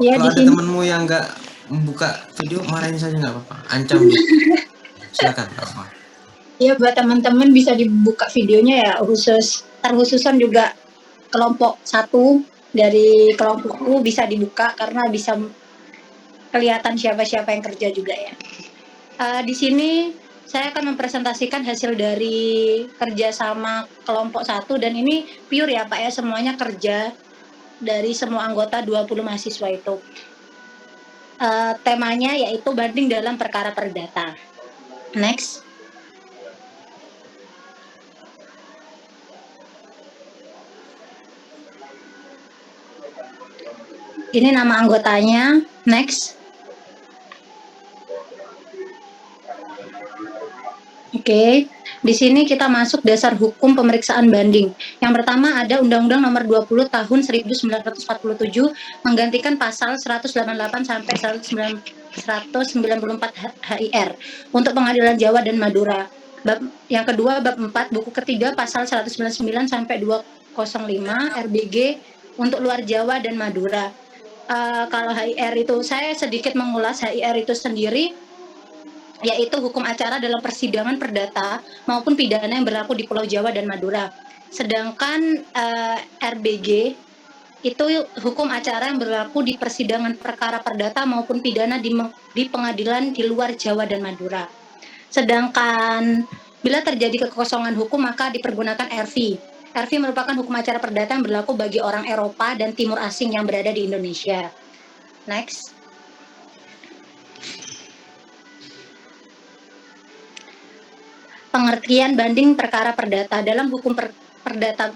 Ya Kalau di ada sini temenmu yang nggak membuka video, marahin saja nggak apa-apa. Ancam dia. Silakan, nggak apa. ya buat teman-teman bisa dibuka videonya ya, terkhususan juga kelompok satu dari kelompokku bisa dibuka karena bisa kelihatan siapa-siapa yang kerja juga ya. Di sini saya akan mempresentasikan hasil dari kerjasama kelompok satu dan ini pure ya Pak ya, semuanya kerja dari semua anggota 20 mahasiswa itu. Temanya yaitu banding dalam perkara perdata. Next. Ini nama anggotanya. Next. Oke, di sini kita masuk dasar hukum pemeriksaan banding. Yang pertama ada Undang-Undang Nomor 20 Tahun 1947 menggantikan pasal 188 sampai 194 HIR untuk pengadilan Jawa dan Madura. Yang kedua bab 4 buku ketiga pasal 199 sampai 205 RBG untuk luar Jawa dan Madura. Kalau HIR itu saya sedikit mengulas HIR itu sendiri, yaitu hukum acara dalam persidangan perdata maupun pidana yang berlaku di Pulau Jawa dan Madura. Sedangkan RBG itu hukum acara yang berlaku di persidangan perkara perdata maupun pidana di pengadilan di luar Jawa dan Madura. Sedangkan bila terjadi kekosongan hukum maka dipergunakan RV. RV merupakan hukum acara perdata yang berlaku bagi orang Eropa dan Timur Asing yang berada di Indonesia. Next. Pengertian banding perkara perdata. Dalam hukum perdata,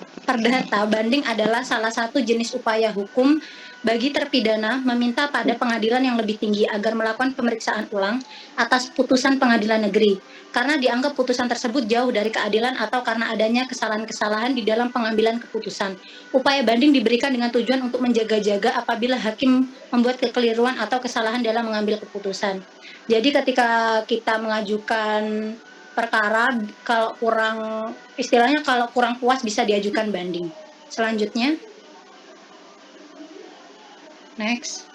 banding adalah salah satu jenis upaya hukum bagi terpidana meminta pada pengadilan yang lebih tinggi agar melakukan pemeriksaan ulang atas putusan pengadilan negeri, karena dianggap putusan tersebut jauh dari keadilan atau karena adanya kesalahan-kesalahan di dalam pengambilan keputusan. Upaya banding diberikan dengan tujuan untuk menjaga-jaga apabila hakim membuat kekeliruan atau kesalahan dalam mengambil keputusan. Jadi ketika kita mengajukan perkara, kalau kurang puas bisa diajukan banding. Selanjutnya. Next.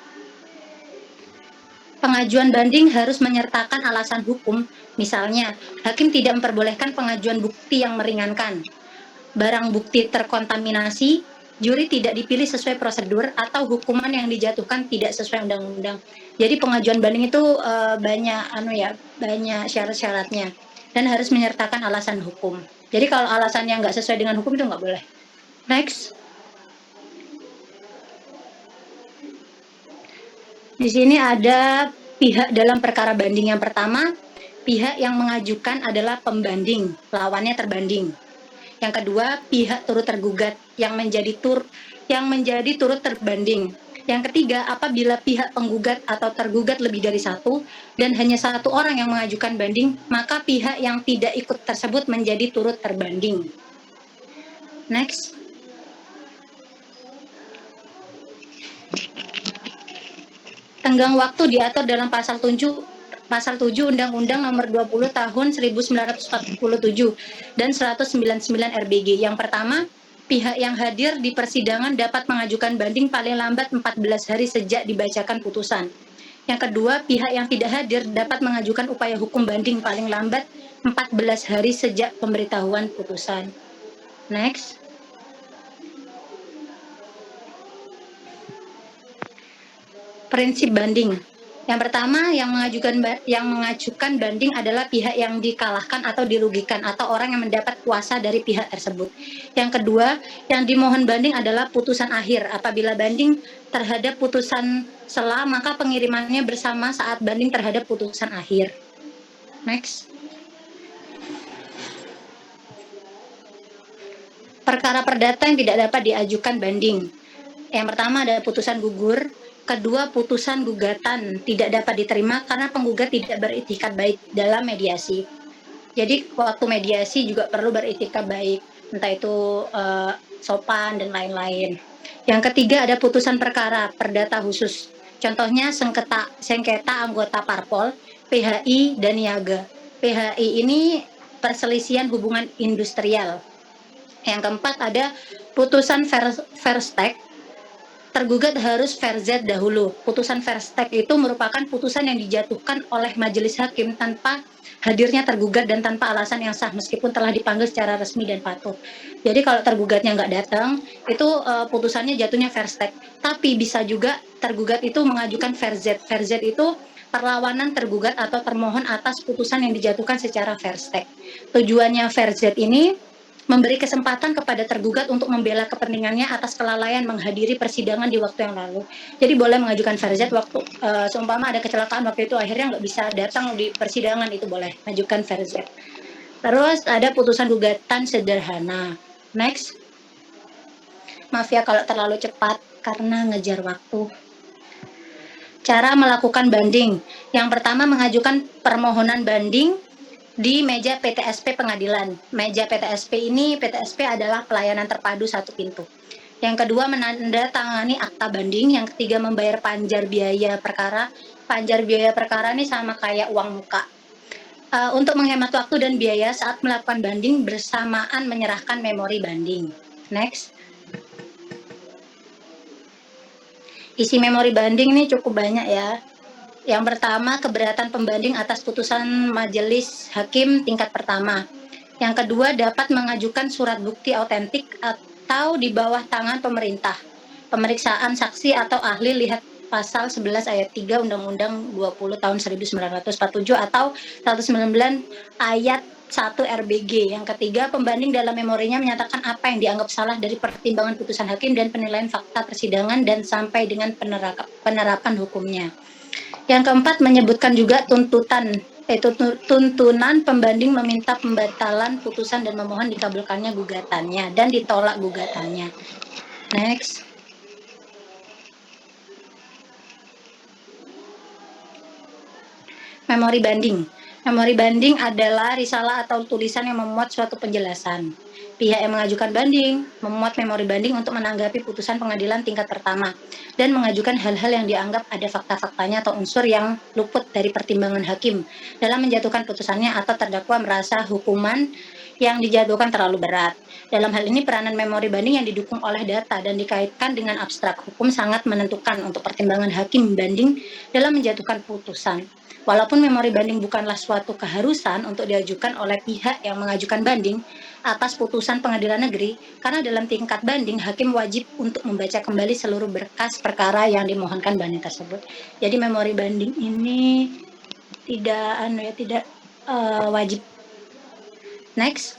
Pengajuan banding harus menyertakan alasan hukum, misalnya hakim tidak memperbolehkan pengajuan bukti yang meringankan, barang bukti terkontaminasi, juri tidak dipilih sesuai prosedur, atau hukuman yang dijatuhkan tidak sesuai undang-undang. Jadi pengajuan banding itu banyak syarat-syaratnya dan harus menyertakan alasan hukum. Jadi kalau alasan yang nggak sesuai dengan hukum itu nggak boleh. Next. Di sini ada pihak dalam perkara banding. Yang pertama, pihak yang mengajukan adalah pembanding, lawannya terbanding. Yang kedua, pihak turut tergugat yang menjadi turut terbanding. Yang ketiga, apabila pihak penggugat atau tergugat lebih dari satu dan hanya satu orang yang mengajukan banding, maka pihak yang tidak ikut tersebut menjadi turut terbanding. Next. Tenggang waktu diatur dalam pasal 7 Undang-Undang Nomor 20 Tahun 1947 dan 199 RBG. Yang pertama, pihak yang hadir di persidangan dapat mengajukan banding paling lambat 14 hari sejak dibacakan putusan. Yang kedua, pihak yang tidak hadir dapat mengajukan upaya hukum banding paling lambat 14 hari sejak pemberitahuan putusan. Next. Prinsip banding. Yang pertama, yang mengajukan banding adalah pihak yang dikalahkan atau dirugikan atau orang yang mendapat kuasa dari pihak tersebut. Yang kedua, yang dimohon banding adalah putusan akhir. Apabila banding terhadap putusan sela, maka pengirimannya bersama saat banding terhadap putusan akhir. Next. Perkara perdata yang tidak dapat diajukan banding. Yang pertama ada putusan gugur, kedua putusan gugatan tidak dapat diterima karena penggugat tidak beritikat baik dalam mediasi. Jadi waktu mediasi juga perlu beritikat baik, entah itu sopan dan lain-lain. Yang ketiga ada putusan perkara perdata khusus. Contohnya sengketa anggota parpol, PHI dan niaga. PHI ini perselisihan hubungan industrial. Yang keempat ada putusan Versteg. tergugat harus verzet dahulu. Putusan verstek itu merupakan putusan yang dijatuhkan oleh majelis hakim tanpa hadirnya tergugat dan tanpa alasan yang sah meskipun telah dipanggil secara resmi dan patuh. Jadi kalau tergugatnya nggak datang, itu putusannya jatuhnya verstek. Tapi bisa juga tergugat itu mengajukan verzet. Verzet itu perlawanan tergugat atau termohon atas putusan yang dijatuhkan secara verstek. Tujuannya verzet ini memberi kesempatan kepada tergugat untuk membela kepentingannya atas kelalaian menghadiri persidangan di waktu yang lalu. Jadi boleh mengajukan verzet waktu seumpama ada kecelakaan waktu itu akhirnya nggak bisa datang di persidangan, itu boleh mengajukan verzet. Terus ada putusan gugatan sederhana. Next. Maaf ya kalau terlalu cepat karena ngejar waktu. Cara melakukan banding. Yang pertama mengajukan permohonan banding di meja PTSP pengadilan. Meja PTSP ini, PTSP adalah pelayanan terpadu satu pintu. Yang kedua menandatangani akta banding. Yang ketiga membayar panjar biaya perkara. Panjar biaya perkara ini sama kayak uang muka. Untuk menghemat waktu dan biaya saat melakukan banding bersamaan menyerahkan memori banding. Next. Isi memori banding ini cukup banyak ya. Yang pertama, keberatan pembanding atas putusan majelis hakim tingkat pertama. Yang kedua, dapat mengajukan surat bukti autentik atau di bawah tangan pemerintah. Pemeriksaan saksi atau ahli lihat pasal 11 ayat 3 Undang-Undang 20 tahun 1947 atau 199 ayat 1 RBG. Yang ketiga, pembanding dalam memorinya menyatakan apa yang dianggap salah dari pertimbangan putusan hakim dan penilaian fakta persidangan dan sampai dengan penerapan hukumnya. Yang keempat, menyebutkan juga tuntunan pembanding meminta pembatalan putusan dan memohon dikabulkannya gugatannya dan ditolak gugatannya. Next. Memori banding. Memori banding adalah risalah atau tulisan yang memuat suatu penjelasan. Pihak yang mengajukan banding memuat memori banding untuk menanggapi putusan pengadilan tingkat pertama dan mengajukan hal-hal yang dianggap ada fakta-faktanya atau unsur yang luput dari pertimbangan hakim dalam menjatuhkan putusannya atau terdakwa merasa hukuman yang dijatuhkan terlalu berat. Dalam hal ini peranan memori banding yang didukung oleh data dan dikaitkan dengan abstrak hukum sangat menentukan untuk pertimbangan hakim banding dalam menjatuhkan putusan. Walaupun memori banding bukanlah suatu keharusan untuk diajukan oleh pihak yang mengajukan banding atas putusan pengadilan negeri, karena dalam tingkat banding hakim wajib untuk membaca kembali seluruh berkas perkara yang dimohonkan banding tersebut. Jadi memori banding ini tidak wajib. Next.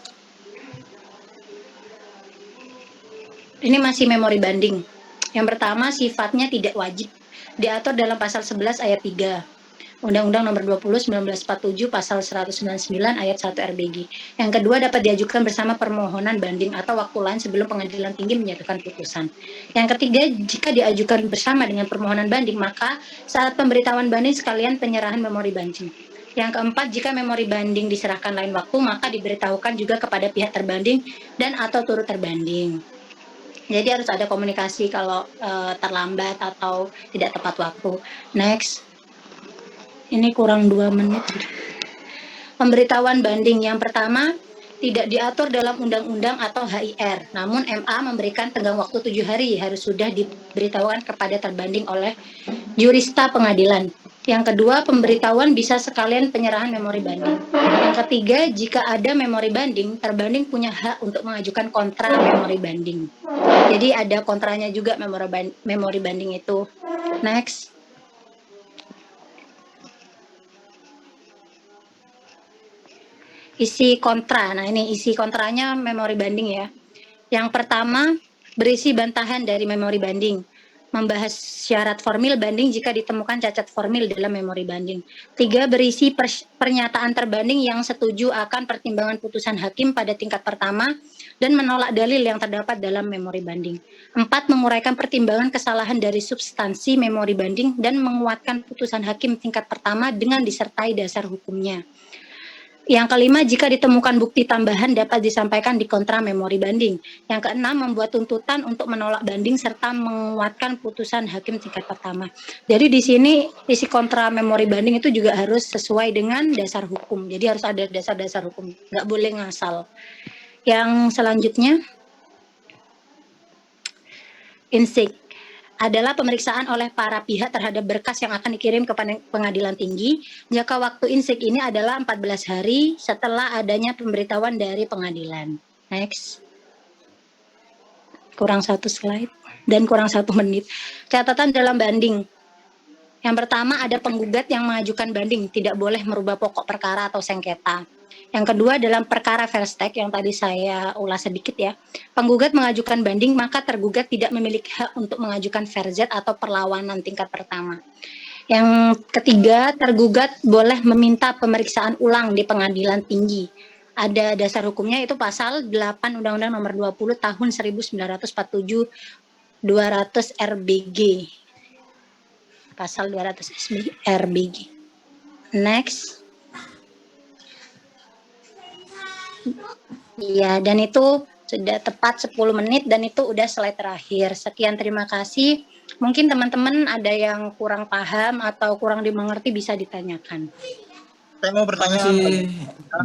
Ini masih memori banding. Yang pertama, sifatnya tidak wajib. Diatur dalam pasal 11 ayat 3. Undang-Undang Nomor 20 1947 Pasal 199 ayat 1 RBG. Yang kedua, dapat diajukan bersama permohonan banding atau waktu lain sebelum pengadilan tinggi menyatakan putusan. Yang ketiga, jika diajukan bersama dengan permohonan banding, maka saat pemberitahuan banding sekalian penyerahan memori banding. Yang keempat, jika memori banding diserahkan lain waktu, maka diberitahukan juga kepada pihak terbanding dan atau turut terbanding. Jadi harus ada komunikasi kalau terlambat atau tidak tepat waktu. Next. Ini kurang 2 menit. Pemberitahuan banding yang pertama tidak diatur dalam undang-undang atau HIR. Namun MA memberikan tenggang waktu 7 hari harus sudah diberitahukan kepada terbanding oleh jurista pengadilan. Yang kedua, pemberitahuan bisa sekalian penyerahan memori banding. Yang ketiga, jika ada memori banding, terbanding punya hak untuk mengajukan kontra memori banding. Jadi ada kontranya juga memori banding itu. Next. Isi kontra. Nah, ini isi kontranya memori banding ya. Yang pertama, berisi bantahan dari memori banding. Membahas syarat formil banding jika ditemukan cacat formil dalam memori banding. 3, berisi pernyataan terbanding yang setuju akan pertimbangan putusan hakim pada tingkat pertama dan menolak dalil yang terdapat dalam memori banding. 4, menguraikan pertimbangan kesalahan dari substansi memori banding dan menguatkan putusan hakim tingkat pertama dengan disertai dasar hukumnya. Yang kelima, jika ditemukan bukti tambahan dapat disampaikan di kontra memori banding. Yang keenam, membuat tuntutan untuk menolak banding serta menguatkan putusan hakim tingkat pertama. Jadi di sini isi kontra memori banding itu juga harus sesuai dengan dasar hukum. Jadi harus ada dasar-dasar hukum, nggak boleh ngasal. Yang selanjutnya, insik. adalah pemeriksaan oleh para pihak terhadap berkas yang akan dikirim ke pengadilan tinggi. Jangka waktu insik ini adalah 14 hari setelah adanya pemberitahuan dari pengadilan. Next. Kurang 1 slide dan kurang 1 menit. Catatan dalam banding. Yang pertama ada penggugat yang mengajukan banding, tidak boleh merubah pokok perkara atau sengketa. Yang kedua dalam perkara verstek yang tadi saya ulas sedikit ya. Penggugat mengajukan banding maka tergugat tidak memiliki hak untuk mengajukan verzet atau perlawanan tingkat pertama. Yang ketiga, tergugat boleh meminta pemeriksaan ulang di pengadilan tinggi. Ada dasar hukumnya itu pasal 8 Undang-Undang Nomor 20 Tahun 1947 200 RBG. Pasal 200 RBG. Next. Iya, dan itu sudah tepat 10 menit dan itu udah slide terakhir. Sekian, terima kasih. Mungkin teman-teman ada yang kurang paham atau kurang dimengerti bisa ditanyakan. Saya mau Terima bertanya. kasih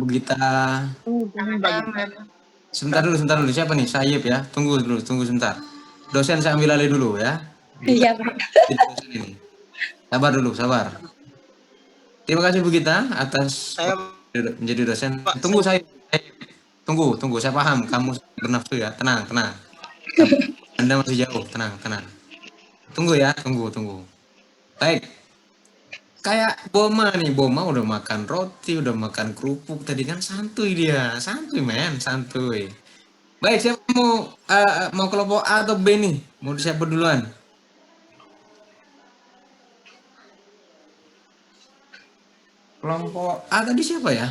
Bu Gita. Sama-sama. Sebentar dulu. Siapa nih? Sayip ya. Tunggu sebentar. Dosen saya ambil alih dulu ya. Iya, Pak. Dosen ini. Sabar. Terima kasih Bu Gita atas Saya menjadi dosen. Pak, Tunggu saya. Tunggu. Saya paham kamu bernafsu ya. Tenang. Anda masih jauh. Tenang. Tunggu ya. Tunggu. Baik. Kayak Boma udah makan roti, udah makan kerupuk tadi kan, santuy dia. Santuy. Baik, siapa mau kelompok A atau B nih? Mau siapa duluan? Kelompok A tadi siapa ya?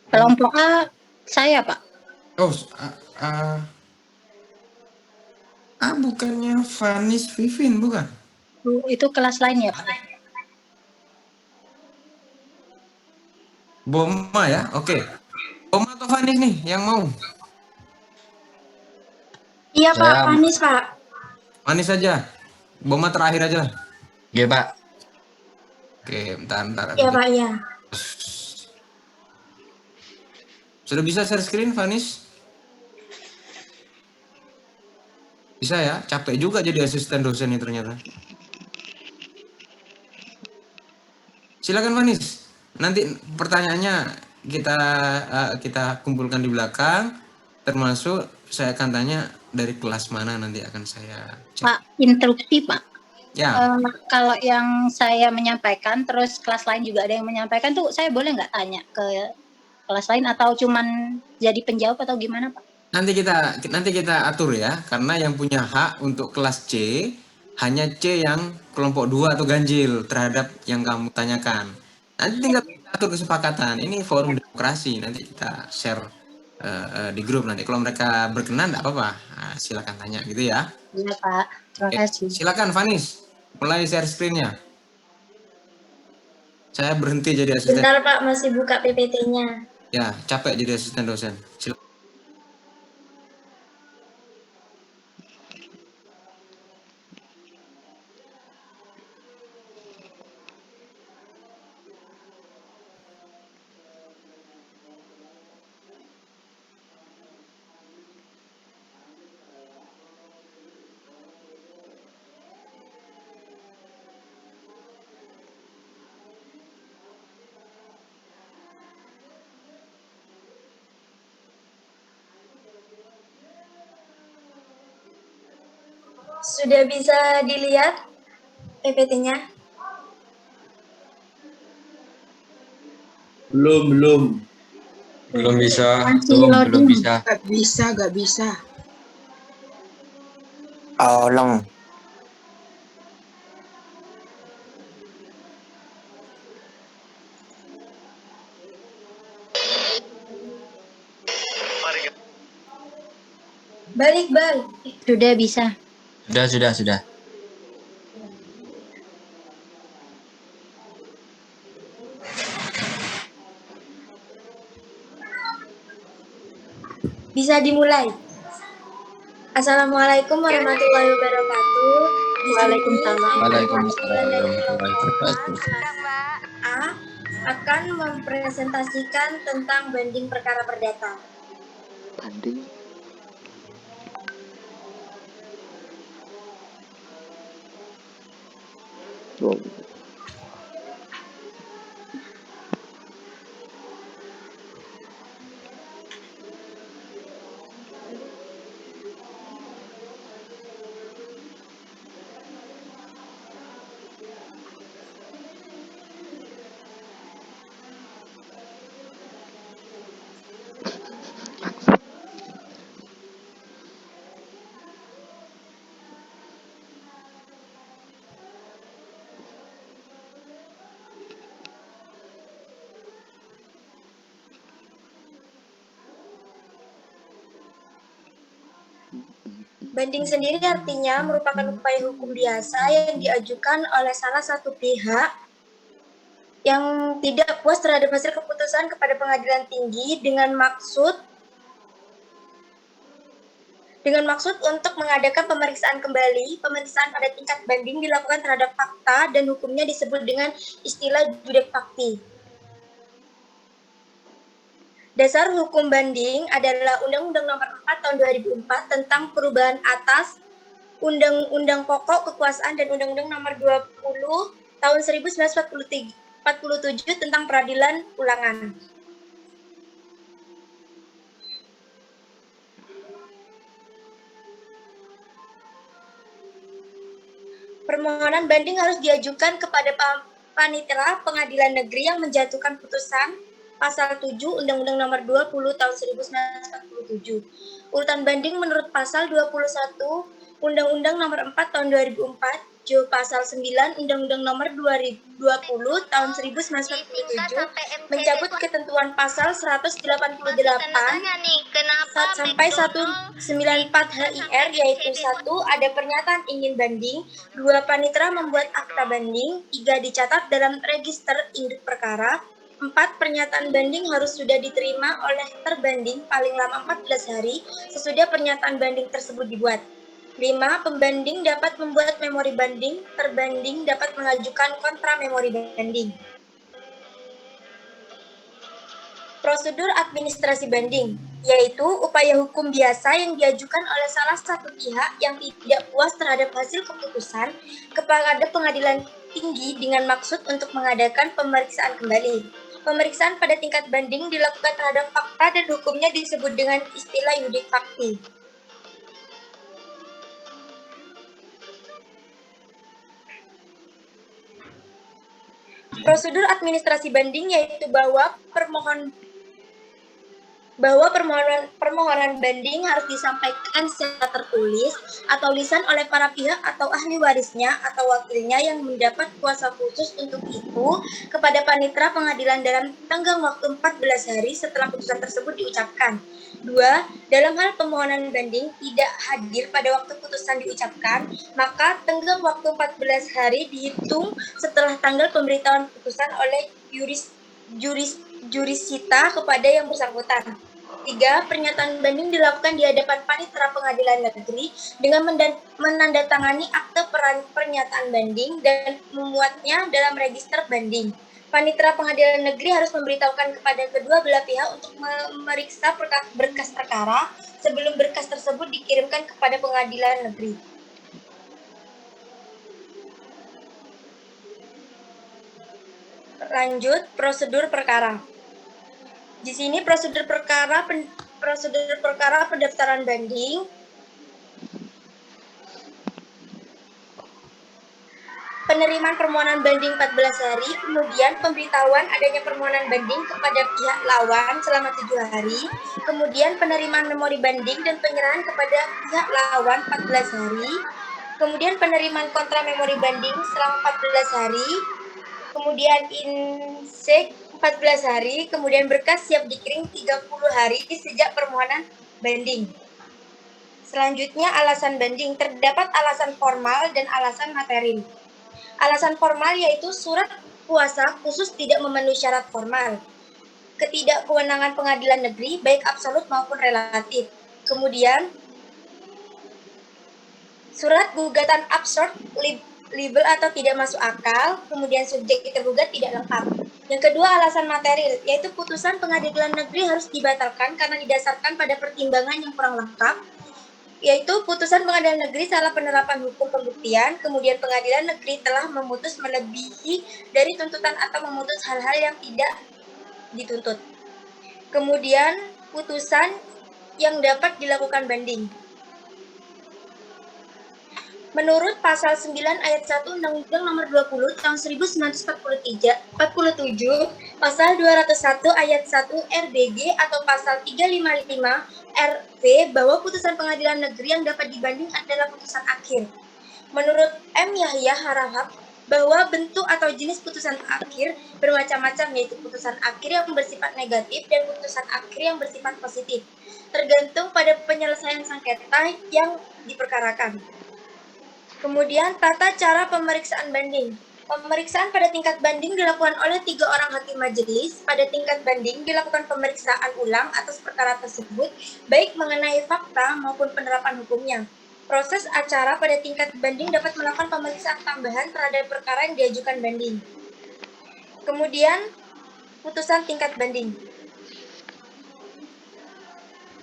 Kelompok A saya, Pak. Oh, bukannya Vanis Vivin, bukan? Itu kelas lain ya, Pak. Boma ya, oke. Boma atau Vanis nih yang mau? Iya Pak, Vanis Pak. Vanis aja. Boma terakhir aja lah. Iya Pak. Oke, bentar. Iya Pak, iya. Sudah bisa share screen, Vanis? Bisa ya? Capek juga jadi asisten dosen ini ternyata. Silakan Vanis. Nanti pertanyaannya kita kumpulkan di belakang. Termasuk saya akan tanya dari kelas mana nanti akan saya cek. Pak, interupsi Pak. Ya. Kalau yang saya menyampaikan, terus kelas lain juga ada yang menyampaikan tuh, saya boleh nggak tanya ke kelas lain atau cuman jadi penjawab atau gimana Pak? Nanti kita atur ya, karena yang punya hak untuk kelas C hanya C yang kelompok 2 atau ganjil terhadap yang kamu tanyakan. Nanti tinggal kita atur kesepakatan. Ini forum demokrasi. Nanti kita share di grup nanti. Kalau mereka berkenan enggak apa-apa. Nah, silakan tanya gitu ya. Iya Pak, terima kasih. Silakan Vanis, mulai share screen-nya. Saya berhenti jadi asisten. Bentar Pak, masih buka PPT-nya. Ya, capek jadi asisten dosen. Silakan. Sudah bisa dilihat PPT-nya? Belum bisa. Masih loading. Belum bisa. Gak bisa. Tolong. Balik. Sudah bisa. Sudah. Bisa dimulai. Assalamualaikum warahmatullahi wabarakatuh. Waalaikumsalam. Waalaikumsalam warahmatullahi wabarakatuh. A akan mempresentasikan tentang banding perkara perdata. Banding sendiri artinya merupakan upaya hukum biasa yang diajukan oleh salah satu pihak yang tidak puas terhadap hasil keputusan kepada pengadilan tinggi dengan maksud untuk mengadakan pemeriksaan kembali. Pemeriksaan pada tingkat banding dilakukan terhadap fakta dan hukumnya disebut dengan istilah judek fakti. Dasar hukum banding adalah Undang-Undang Nomor 4 Tahun 2004 tentang perubahan atas Undang-Undang Pokok Kekuasaan dan Undang-Undang Nomor 20 Tahun 1947 tentang Peradilan Ulangan. Permohonan banding harus diajukan kepada panitera pengadilan negeri yang menjatuhkan putusan pasal 7 Undang-Undang Nomor 20 Tahun 1947. Urutan banding menurut pasal 21 Undang-Undang Nomor 4 Tahun 2004, Jo pasal 9 Undang-Undang Nomor 20 Tahun 1947 mencabut ketentuan pasal 188 sampai 194 HIR, yaitu 1. Ada pernyataan ingin banding, 2. Panitera membuat akta banding, 3. Dicatat dalam register induk perkara, 4. Pernyataan banding harus sudah diterima oleh terbanding paling lama 14 hari sesudah pernyataan banding tersebut dibuat. 5. Pembanding dapat membuat memori banding, terbanding dapat mengajukan kontra memori banding. Prosedur administrasi banding, yaitu upaya hukum biasa yang diajukan oleh salah satu pihak yang tidak puas terhadap hasil keputusan kepada pengadilan tinggi dengan maksud untuk mengadakan pemeriksaan kembali. Pemeriksaan pada tingkat banding dilakukan terhadap fakta dan hukumnya disebut dengan istilah judek fakti. Prosedur administrasi banding yaitu bahwa permohonan banding harus disampaikan secara tertulis atau lisan oleh para pihak atau ahli warisnya atau wakilnya yang mendapat kuasa khusus untuk itu kepada panitera pengadilan dalam tenggang waktu 14 hari setelah putusan tersebut diucapkan. 2. Dalam hal permohonan banding tidak hadir pada waktu putusan diucapkan, maka tenggang waktu 14 hari dihitung setelah tanggal pemberitahuan putusan oleh jurisita kepada yang bersangkutan. 3. Pernyataan banding dilakukan di hadapan panitera pengadilan negeri dengan menandatangani akte pernyataan banding dan memuatnya dalam register banding. Panitera pengadilan negeri harus memberitahukan kepada kedua belah pihak untuk memeriksa berkas perkara sebelum berkas tersebut dikirimkan kepada pengadilan negeri. Lanjut, prosedur perkara. Di sini prosedur perkara pendaftaran banding. Penerimaan permohonan banding 14 hari, kemudian pemberitahuan adanya permohonan banding kepada pihak lawan selama 7 hari, kemudian penerimaan memori banding dan penyerahan kepada pihak lawan 14 hari, kemudian penerimaan kontra memori banding selama 14 hari, kemudian insek 14 hari, kemudian berkas siap dikirim 30 hari sejak permohonan banding. Selanjutnya alasan banding, terdapat alasan formal dan alasan material. Alasan formal yaitu surat kuasa khusus tidak memenuhi syarat formal, ketidakkewenangan pengadilan negeri baik absolut maupun relatif. Kemudian surat gugatan absurd, libel atau tidak masuk akal, kemudian subjek tergugat tidak lengkap. Yang kedua alasan material, yaitu putusan pengadilan negeri harus dibatalkan karena didasarkan pada pertimbangan yang kurang lengkap. yaitu putusan pengadilan negeri salah penerapan hukum pembuktian, kemudian pengadilan negeri telah memutus melebihi dari tuntutan atau memutus hal-hal yang tidak dituntut. Kemudian putusan yang dapat dilakukan banding. Menurut pasal 9 ayat 1 Undang-Undang Nomor 20 Tahun 1947, pasal 201 ayat 1 RBG atau pasal 355 RV bahwa putusan pengadilan negeri yang dapat dibanding adalah putusan akhir. Menurut M. Yahya Harahap, bahwa bentuk atau jenis putusan akhir bermacam-macam, yaitu putusan akhir yang bersifat negatif dan putusan akhir yang bersifat positif, tergantung pada penyelesaian sengketa yang diperkarakan. Kemudian tata cara pemeriksaan banding. Pemeriksaan pada tingkat banding dilakukan oleh 3 orang hakim majelis. Pada tingkat banding dilakukan pemeriksaan ulang atas perkara tersebut, baik mengenai fakta maupun penerapan hukumnya. Proses acara pada tingkat banding dapat melakukan pemeriksaan tambahan terhadap perkara yang diajukan banding. Kemudian putusan tingkat banding.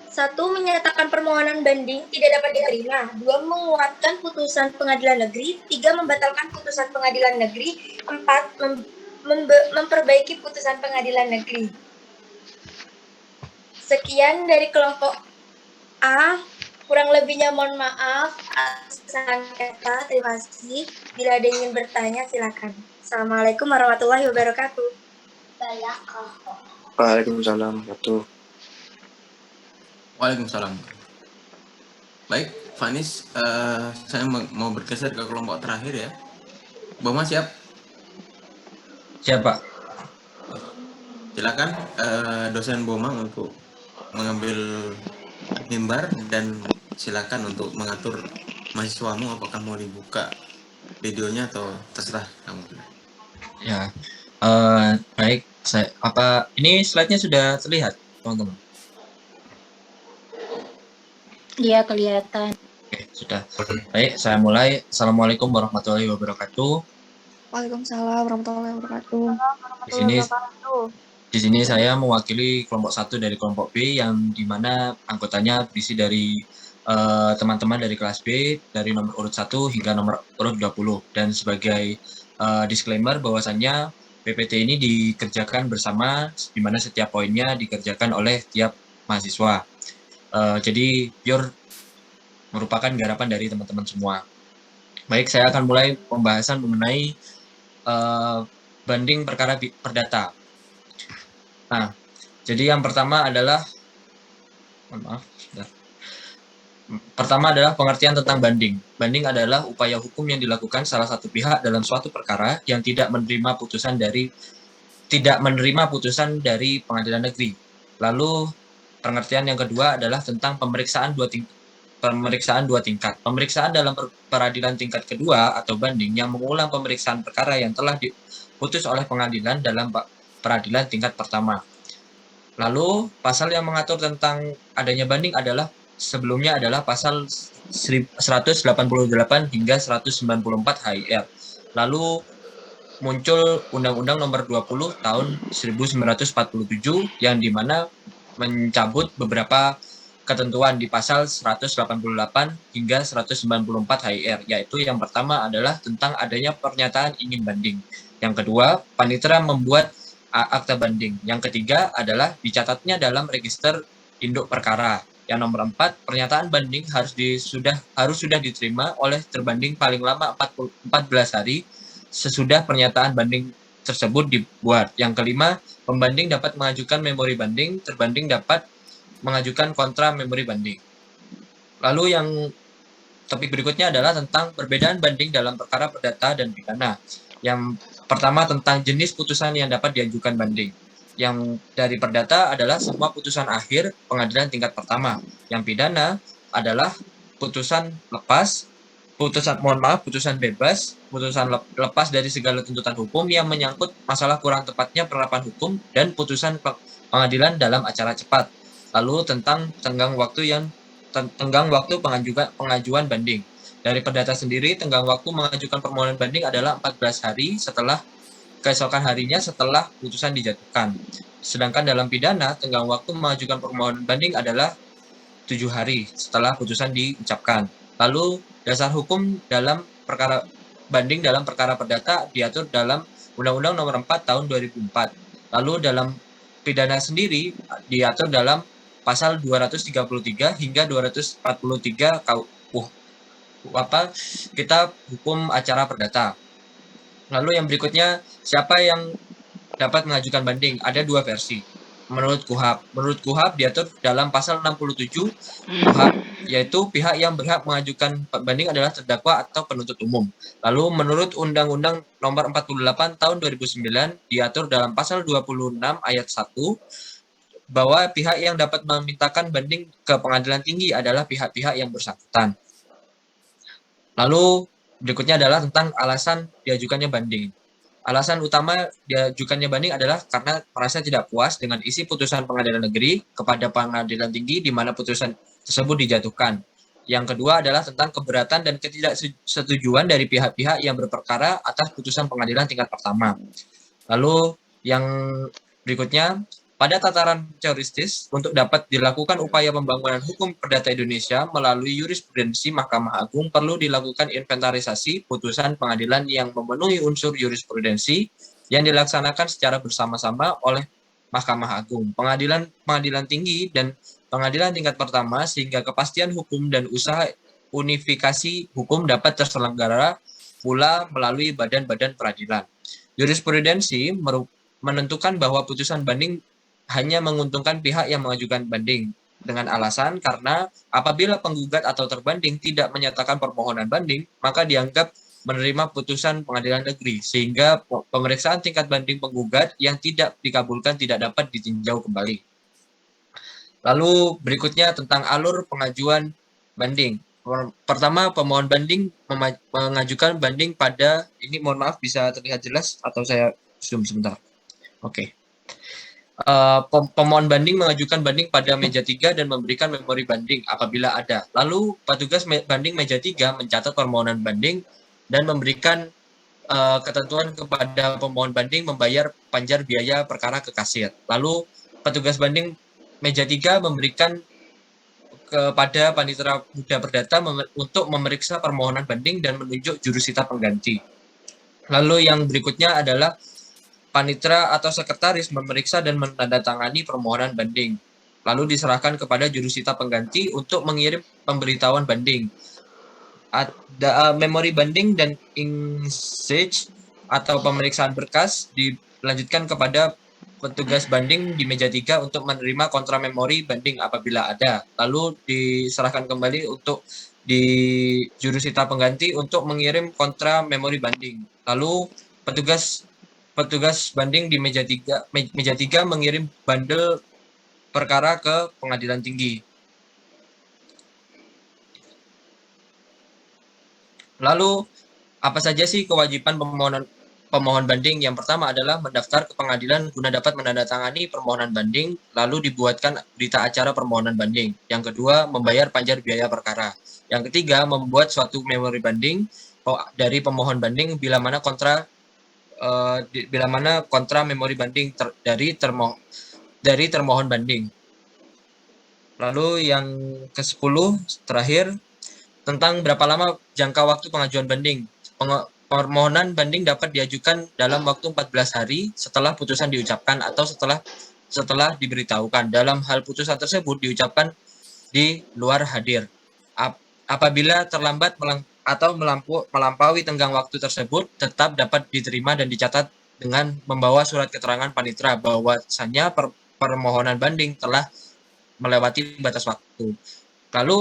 1. Menyatakan permohonan banding tidak dapat diterima. 2. Menguatkan putusan pengadilan negeri. 3. Membatalkan putusan pengadilan negeri. 4. Memperbaiki putusan pengadilan negeri. Sekian dari kelompok A. Kurang lebihnya mohon maaf atas sengketa. Terima kasih. Bila ada yang ingin bertanya silakan. Assalamualaikum warahmatullahi wabarakatuh. Waalaikumsalam warahmatullahi. Waalaikumsalam. Baik, Vanis, saya mau bergeser ke kelompok terakhir ya. Boma siap? Siap, Pak. Silakan dosen Boma untuk mengambil mimbar dan silakan untuk mengatur mahasiswamu apakah mau dibuka videonya atau terserah kamu. Ya. Baik, ini slide-nya sudah terlihat, teman-teman? Iya, kelihatan. Oke, sudah. Baik, saya mulai. Assalamualaikum warahmatullahi wabarakatuh. Waalaikumsalam warahmatullahi wabarakatuh. Di sini saya mewakili kelompok 1 dari kelompok B yang dimana anggotanya berisi dari teman-teman dari kelas B dari nomor urut 1 hingga nomor urut 20. Dan sebagai disclaimer bahwasannya PPT ini dikerjakan bersama, di mana setiap poinnya dikerjakan oleh tiap mahasiswa. Jadi pure merupakan garapan dari teman-teman semua. Baik, saya akan mulai pembahasan mengenai banding perkara perdata. Nah, jadi yang pertama adalah, pertama adalah pengertian tentang banding. Banding adalah upaya hukum yang dilakukan salah satu pihak dalam suatu perkara yang tidak menerima putusan dari pengadilan negeri. Lalu pengertian yang kedua adalah tentang pemeriksaan dua tingkat. Pemeriksaan dalam peradilan tingkat kedua atau banding yang mengulang pemeriksaan perkara yang telah diputus oleh pengadilan dalam peradilan tingkat pertama. Lalu pasal yang mengatur tentang adanya banding adalah sebelumnya adalah pasal 188 hingga 194 HIR. Lalu muncul Undang-Undang Nomor 20 tahun 1947 yang dimana mencabut beberapa ketentuan di pasal 188 hingga 194 HIR, yaitu yang pertama adalah tentang adanya pernyataan ingin banding. Yang kedua, panitera membuat akta banding. Yang ketiga adalah dicatatnya dalam register induk perkara. Yang nomor 4, pernyataan banding harus sudah diterima oleh terbanding paling lama 14 hari sesudah pernyataan banding tersebut dibuat. Yang kelima, pembanding dapat mengajukan memori banding, terbanding dapat mengajukan kontra memori banding. Lalu yang topik berikutnya adalah tentang perbedaan banding dalam perkara perdata dan pidana. Yang pertama tentang jenis putusan yang dapat diajukan banding. Yang dari perdata adalah semua putusan akhir pengadilan tingkat pertama. Yang pidana adalah putusan lepas, putusan bebas, putusan lepas dari segala tuntutan hukum yang menyangkut masalah kurang tepatnya penerapan hukum, dan putusan pengadilan dalam acara cepat. Lalu tentang tenggang waktu pengajuan banding. Dari perdata sendiri, tenggang waktu mengajukan permohonan banding adalah 14 hari setelah keesokan harinya setelah putusan dijatuhkan. Sedangkan dalam pidana, tenggang waktu mengajukan permohonan banding adalah 7 hari setelah putusan diucapkan. Lalu dasar hukum dalam perkara banding dalam perkara perdata diatur dalam Undang-Undang Nomor 4 Tahun 2004. Lalu dalam pidana sendiri diatur dalam pasal 233 hingga 243 Kitab Hukum Acara Perdata. Lalu yang berikutnya, siapa yang dapat mengajukan banding? Ada 2 versi. Menurut KUHAP diatur dalam pasal 67 KUHAP, yaitu pihak yang berhak mengajukan banding adalah terdakwa atau penuntut umum. Lalu menurut Undang-Undang Nomor 48 Tahun 2009 diatur dalam pasal 26 ayat 1 bahwa pihak yang dapat memintakan banding ke pengadilan tinggi adalah pihak-pihak yang bersangkutan. Lalu berikutnya adalah tentang alasan diajukannya banding. Alasan utama diajukannya banding adalah karena merasa tidak puas dengan isi putusan pengadilan negeri kepada pengadilan tinggi di mana putusan tersebut dijatuhkan. Yang kedua adalah tentang keberatan dan ketidaksetujuan dari pihak-pihak yang berperkara atas putusan pengadilan tingkat pertama. Lalu yang berikutnya, pada tataran teoristis, untuk dapat dilakukan upaya pembangunan hukum perdata Indonesia melalui jurisprudensi Mahkamah Agung perlu dilakukan inventarisasi putusan pengadilan yang memenuhi unsur jurisprudensi yang dilaksanakan secara bersama-sama oleh Mahkamah Agung, pengadilan tinggi, dan pengadilan tingkat pertama sehingga kepastian hukum dan usaha unifikasi hukum dapat terselenggara pula melalui badan-badan peradilan. Jurisprudensi menentukan bahwa putusan banding hanya menguntungkan pihak yang mengajukan banding dengan alasan karena apabila penggugat atau terbanding tidak menyatakan permohonan banding, maka dianggap menerima putusan pengadilan negeri sehingga pemeriksaan tingkat banding penggugat yang tidak dikabulkan tidak dapat ditinjau kembali. Lalu berikutnya tentang alur pengajuan banding. Pertama, pemohon banding mengajukan banding pada, ini mohon maaf bisa terlihat jelas atau saya zoom sebentar. Oke. Pemohon banding mengajukan banding pada meja 3 dan memberikan memori banding apabila ada. Lalu petugas banding meja 3 mencatat permohonan banding dan memberikan ketentuan kepada pemohon banding membayar panjar biaya perkara ke kasir. Lalu petugas banding meja 3 memberikan kepada panitera muda perdata untuk memeriksa permohonan banding dan menunjuk jurusita pengganti. Lalu yang berikutnya adalah panitera atau sekretaris memeriksa dan menandatangani permohonan banding. Lalu diserahkan kepada jurusita pengganti untuk mengirim pemberitahuan banding. Ada memori banding dan insage atau pemeriksaan berkas dilanjutkan kepada petugas banding di meja 3 untuk menerima kontra memori banding apabila ada. Lalu diserahkan kembali untuk di jurusita pengganti untuk mengirim kontra memori banding. Lalu petugas banding di meja 3 mengirim bandel perkara ke pengadilan tinggi. Lalu apa saja sih kewajiban pemohon banding? Yang pertama adalah mendaftar ke pengadilan guna dapat menandatangani permohonan banding, lalu dibuatkan berita acara permohonan banding. Yang kedua, membayar panjar biaya perkara. Yang ketiga, membuat suatu memori banding dari pemohon banding bila mana kontra memori banding dari termohon banding. Lalu yang ke-10 terakhir tentang berapa lama jangka waktu pengajuan banding. Permohonan banding dapat diajukan dalam waktu 14 hari setelah putusan diucapkan atau setelah diberitahukan. Dalam hal putusan tersebut diucapkan di luar hadir. Apabila terlambat atau melampaui tenggang waktu tersebut, tetap dapat diterima dan dicatat dengan membawa surat keterangan panitera bahwasannya permohonan banding telah melewati batas waktu. Lalu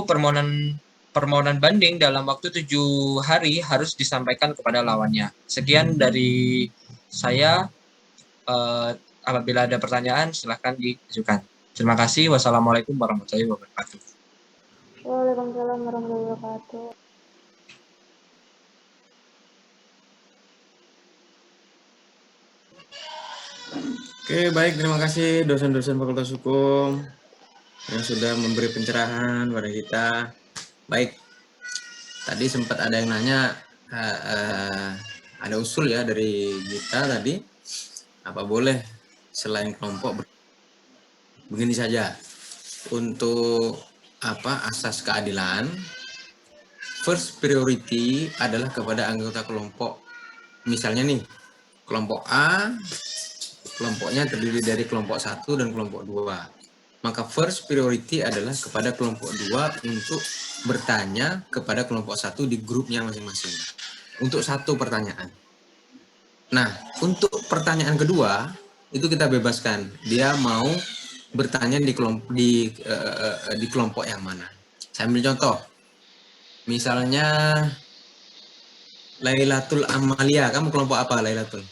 permohonan banding dalam waktu 7 hari harus disampaikan kepada lawannya. Sekian dari saya. Apabila ada pertanyaan, silahkan diajukan. Terima kasih. Wassalamualaikum warahmatullahi wabarakatuh. Waalaikumsalam warahmatullahi wabarakatuh. Oke, baik. Terima kasih dosen-dosen Fakultas Hukum yang sudah memberi pencerahan pada kita. Baik, tadi sempat ada yang nanya, ada usul ya dari kita tadi, apa boleh selain kelompok begini saja untuk asas keadilan, first priority adalah kepada anggota kelompok. Misalnya nih, kelompok A, kelompoknya terdiri dari kelompok 1 dan kelompok 2. Maka first priority adalah kepada kelompok 2 untuk bertanya kepada kelompok 1 di grupnya masing-masing. Untuk satu pertanyaan. Nah, untuk pertanyaan kedua, itu kita bebaskan. Dia mau bertanya di kelompok yang mana. Saya ambil contoh. Misalnya Lailatul Amalia, kamu kelompok apa Lailatul?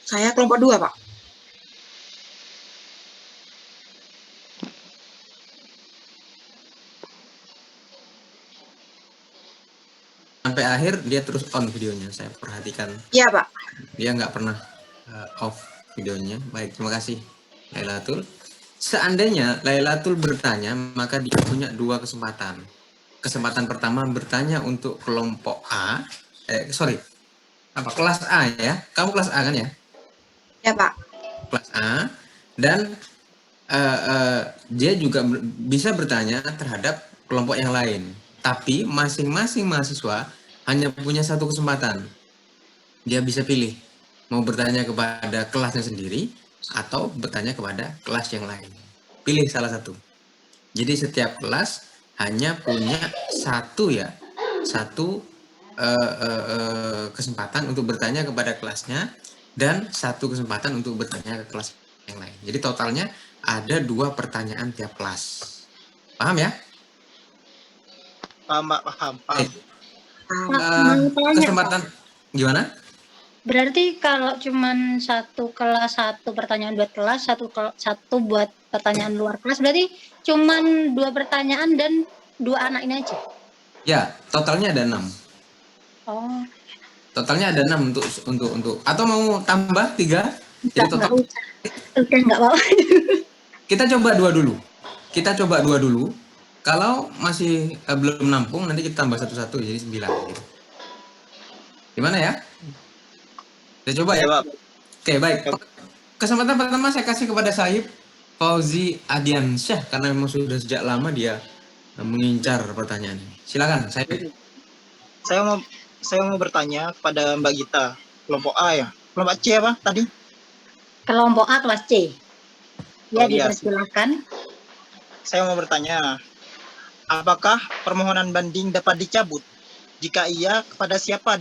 Saya kelompok 2, Pak. Sampai akhir dia terus on videonya, saya perhatikan. Iya, Pak. Dia nggak pernah off videonya. Baik, terima kasih Lailatul. Seandainya Lailatul bertanya, maka dia punya dua kesempatan. Kesempatan pertama bertanya untuk kelompok A, kelas A ya. Kamu kelas A kan ya? Ya, Pak. Kelas A, dan dia juga bisa bertanya terhadap kelompok yang lain. Tapi masing-masing mahasiswa hanya punya satu kesempatan. Dia bisa pilih mau bertanya kepada kelasnya sendiri atau bertanya kepada kelas yang lain. Pilih salah satu. Jadi setiap kelas hanya punya satu kesempatan untuk bertanya kepada kelasnya dan satu kesempatan untuk bertanya ke kelas yang lain. Jadi totalnya ada 2 pertanyaan tiap kelas. Paham ya? Paham, Pak, paham. Kesempatan gimana? Berarti kalau cuman satu kelas, satu pertanyaan buat kelas, satu buat pertanyaan luar kelas, berarti cuman 2 pertanyaan dan 2 anak ini aja? Ya, totalnya ada 6. Oh. Totalnya ada 6 untuk atau mau tambah 3? Jadi total Udah nggak mau. kita coba 2 dulu. Kalau masih belum nampung, nanti kita tambah satu-satu jadi 9 gitu. Gimana ya? Kita coba ya. Oke, baik. Kesempatan pertama saya kasih kepada Sahib Fauzi Adiansyah karena memang sudah sejak lama dia mengincar pertanyaan ini. Silakan, Sahib. Saya mau bertanya kepada Mbak Gita, kelompok A ya. Kelompok C apa tadi? Kelompok A kelas C. Ya, Oh, iya. dipersilakan. Saya mau bertanya, apakah permohonan banding dapat dicabut? Jika iya, kepada siapa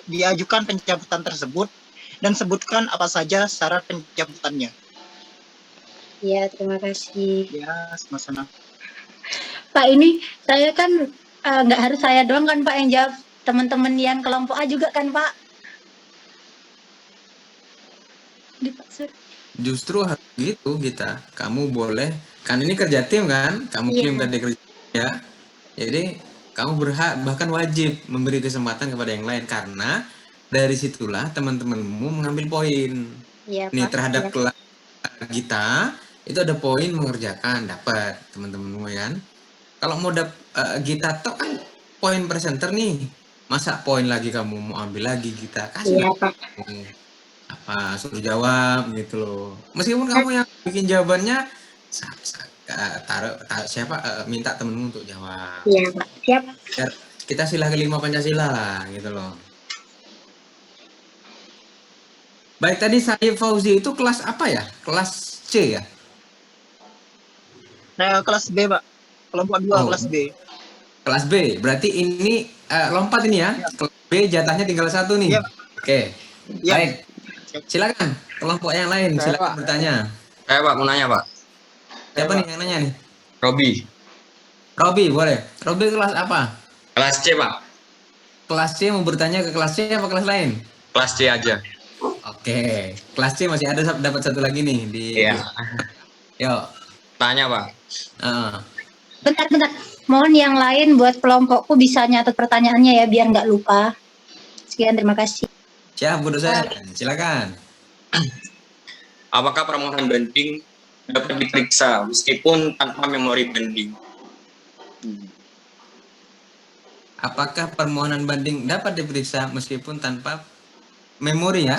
diajukan pencabutan tersebut? Dan sebutkan apa saja syarat pencabutannya. Ya, terima kasih. Ya, sama-sama. Pak, ini saya kan nggak harus saya doang kan Pak yang jawab, teman-teman yang kelompok A juga kan Pak? Justru harus gitu kita. Kamu boleh, kan ini kerja tim kan? Kamu tim kan kerja ya. Jadi kamu berhak bahkan wajib memberi kesempatan kepada yang lain karena dari situlah teman-temanmu mengambil poin. Iya, Nih Pak. terhadap Ya. kelas kita itu ada poin mengerjakan dapat teman-temanmu kan. Kalau mau Gita tok kan poin presenter nih. Masa poin lagi kamu mau ambil lagi Gita? Kasih Iya, Pak. apa suruh jawab gitu loh. Meskipun kamu yang bikin jawabannya minta temenmu untuk jawab. Iya, Pak. Siap. Biar kita sila kelima Pancasila lah gitu loh. Baik, tadi Sahib Fauzi itu kelas apa ya? Kelas C ya? Saya kelas B, Pak. Kelompok 2 kelas B. Kelas B. Berarti ini lompat ini ya. Kelas B jatahnya tinggal 1 nih. Ya. Oke. Ya. Baik. Silakan kelompok yang lain, silakan bertanya. Saya Pak mau nanya Pak. Siapa nih yang nanya nih? Robi, boleh. Robi kelas apa? kelas C Pak. Kelas C mau bertanya ke kelas C apa kelas lain? Kelas C aja. Oke. Kelas C masih ada dapat satu lagi nih di. Iya. Yuk. Tanya Pak. Bentar. Mohon yang lain buat kelompokku bisa nyatet pertanyaannya ya biar nggak lupa. Sekian, terima kasih. Siap, Bu dosen. Silakan. Apakah permohonan banding dapat diperiksa meskipun tanpa memori banding? Apakah permohonan banding dapat diperiksa meskipun tanpa memori ya?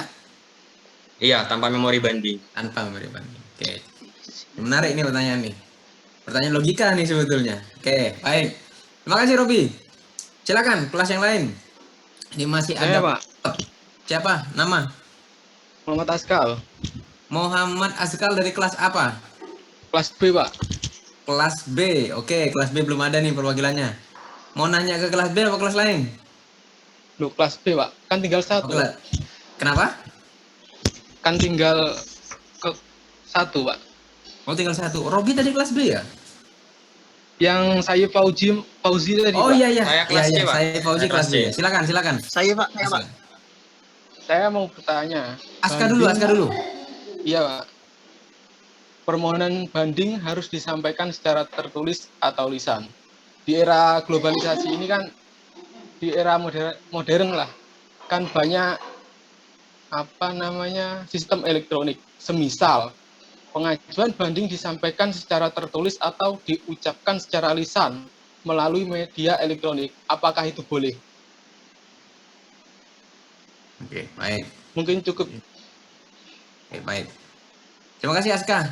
Iya, tanpa memori banding. Tanpa memori banding. Oke. Menarik ini pertanyaan nih. Pertanyaan logika nih sebetulnya. Oke, baik. Terima kasih Robi. Silakan kelas yang lain. Ini masih Saya, ada Pak. siapa? Nama? Muhammad Askal. Muhammad Azkal dari kelas apa? Kelas B, Pak. Kelas B. Oke, kelas B belum ada nih perwakilannya. Mau nanya ke kelas B apa kelas lain? Loh, kelas B, Pak. Kan tinggal Oh, satu, Pak. Kenapa? Kan tinggal ke satu, Pak. Oh, tinggal satu. Robi tadi kelas B ya? Yang saya Fauzi tadi, Oh Pak. iya iya. Saya Iya kelas C, iya, Pak. saya Fauzi Saya kelas kelas B. C. Silakan, silakan. Saya Pak, saya Pak. Saya mau bertanya. Aska dulu, Aska dulu. Iya, Pak. Permohonan banding harus disampaikan secara tertulis atau lisan. Di era globalisasi ini kan, di era modern lah, kan banyak sistem elektronik. Semisal pengajuan banding disampaikan secara tertulis atau diucapkan secara lisan melalui media elektronik. Apakah itu boleh? Oke, baik. Mungkin cukup. Oke, baik. Terima kasih Aska.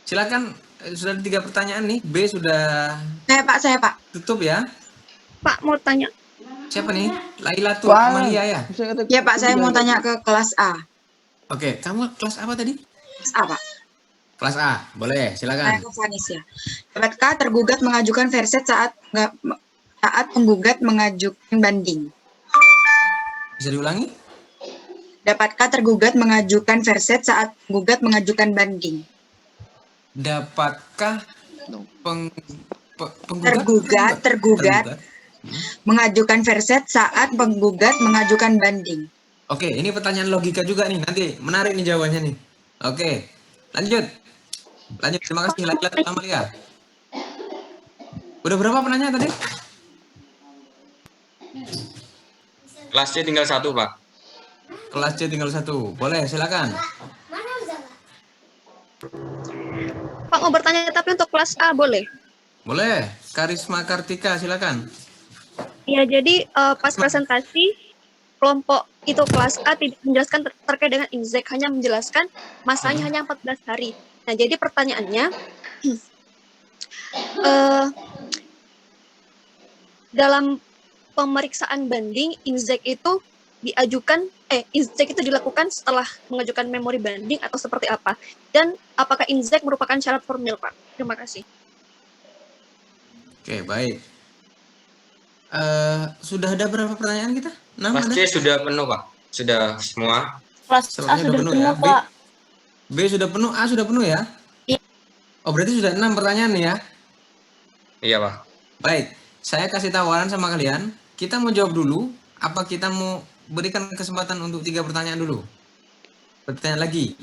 Silakan, sudah ada 3 pertanyaan nih. B sudah Saya, Pak. tutup ya. Pak mau tanya. Siapa nih? Lailatul Amalia ya? Ya, Pak, saya mau tanya ke kelas A. Oke, kamu kelas apa tadi? Kelas A, Pak. Kelas A. Boleh, Saya silakan. ke Vanis ya. Dapatkah tergugat mengajukan verset saat penggugat mengajukan banding? Bisa diulangi? Dapatkah tergugat mengajukan verset saat penggugat mengajukan banding? Dapatkah penggugat tergugat mengajukan verset saat penggugat mengajukan banding? Oke, ini pertanyaan logika juga nih. Nanti menarik nih jawabannya nih. Oke, lanjut. Lanjut, terima kasih Lailatul Amalia. Udah berapa penanya tadi? Kelas C tinggal 1, Pak. Kelas C tinggal 1. Boleh, silakan. Pak mau bertanya tapi untuk kelas A boleh? Boleh. Karisma Kartika, silakan. Ya jadi pas presentasi kelompok itu kelas A tidak menjelaskan terkait dengan inzek, hanya menjelaskan masanya hanya 14 hari. Nah jadi pertanyaannya dalam pemeriksaan banding inzek itu dilakukan setelah mengajukan memori banding atau seperti apa? Dan apakah inzek merupakan syarat formil, Pak? Terima kasih. Oke, baik. Sudah ada berapa pertanyaan kita? 6 Kelas ada? C sudah penuh, Pak. Sudah semua. Kelas A Semuanya sudah penuh penuh, ya. Pak. B sudah penuh, A sudah penuh ya? Iya. Oh, berarti sudah 6 pertanyaan nih ya? Iya, Pak. Baik, saya kasih tawaran sama kalian. Kita mau jawab dulu, apa kita mau berikan kesempatan untuk 3 pertanyaan dulu? Pertanyaan lagi.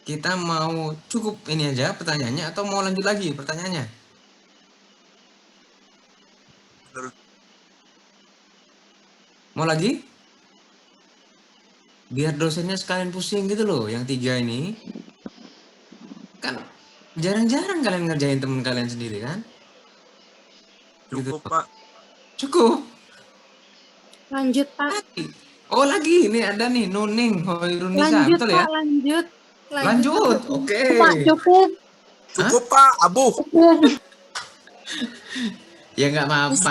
Kita mau cukup ini aja pertanyaannya atau mau lanjut lagi pertanyaannya? Mau lagi? Biar dosennya sekalian pusing gitu loh, yang 3 ini. Kan jarang-jarang kalian ngerjain temen kalian sendiri kan? Cukup, Gitu. Pak. Cukup. Lanjut, Pak. Oh lagi, ini ada nih Nuning Hoirunisa, Lanjut, betul Pak. ya? Lanjut. Lanjut, oke. Pak, cukup. Cukup, Pak. Abu. Ya nggak apa-apa.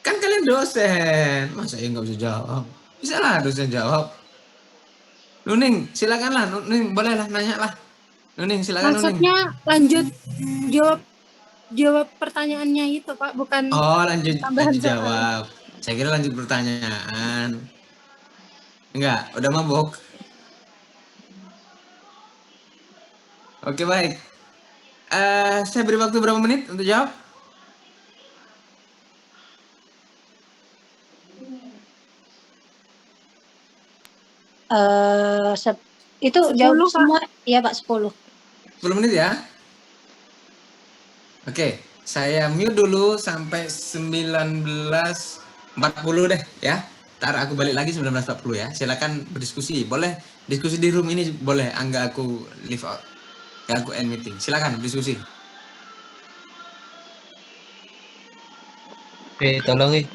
Kan kalian dosen, masa ya nggak bisa jawab? Bisa lah dosen jawab. Nuning, silakanlah. Nuning, bolehlah nanya lah. Nuning, silakan Nuning. Maksudnya lanjut jawab pertanyaannya itu, Pak, bukan Oh, lanjut tambahan soal. jawab. Saya kira lanjut pertanyaan. Enggak, udah mabok. Oke, baik. Saya beri waktu berapa menit untuk jawab? Itu 10, jawab Pak. semua. Iya, Pak, 10. 10 menit ya. Oke, saya mute dulu sampai 19.40 deh ya. Ntar aku balik lagi 19.40 ya. Silakan berdiskusi. Boleh diskusi di room ini boleh. Enggak aku leave out. Enggak aku end meeting. Silakan diskusi. Tolong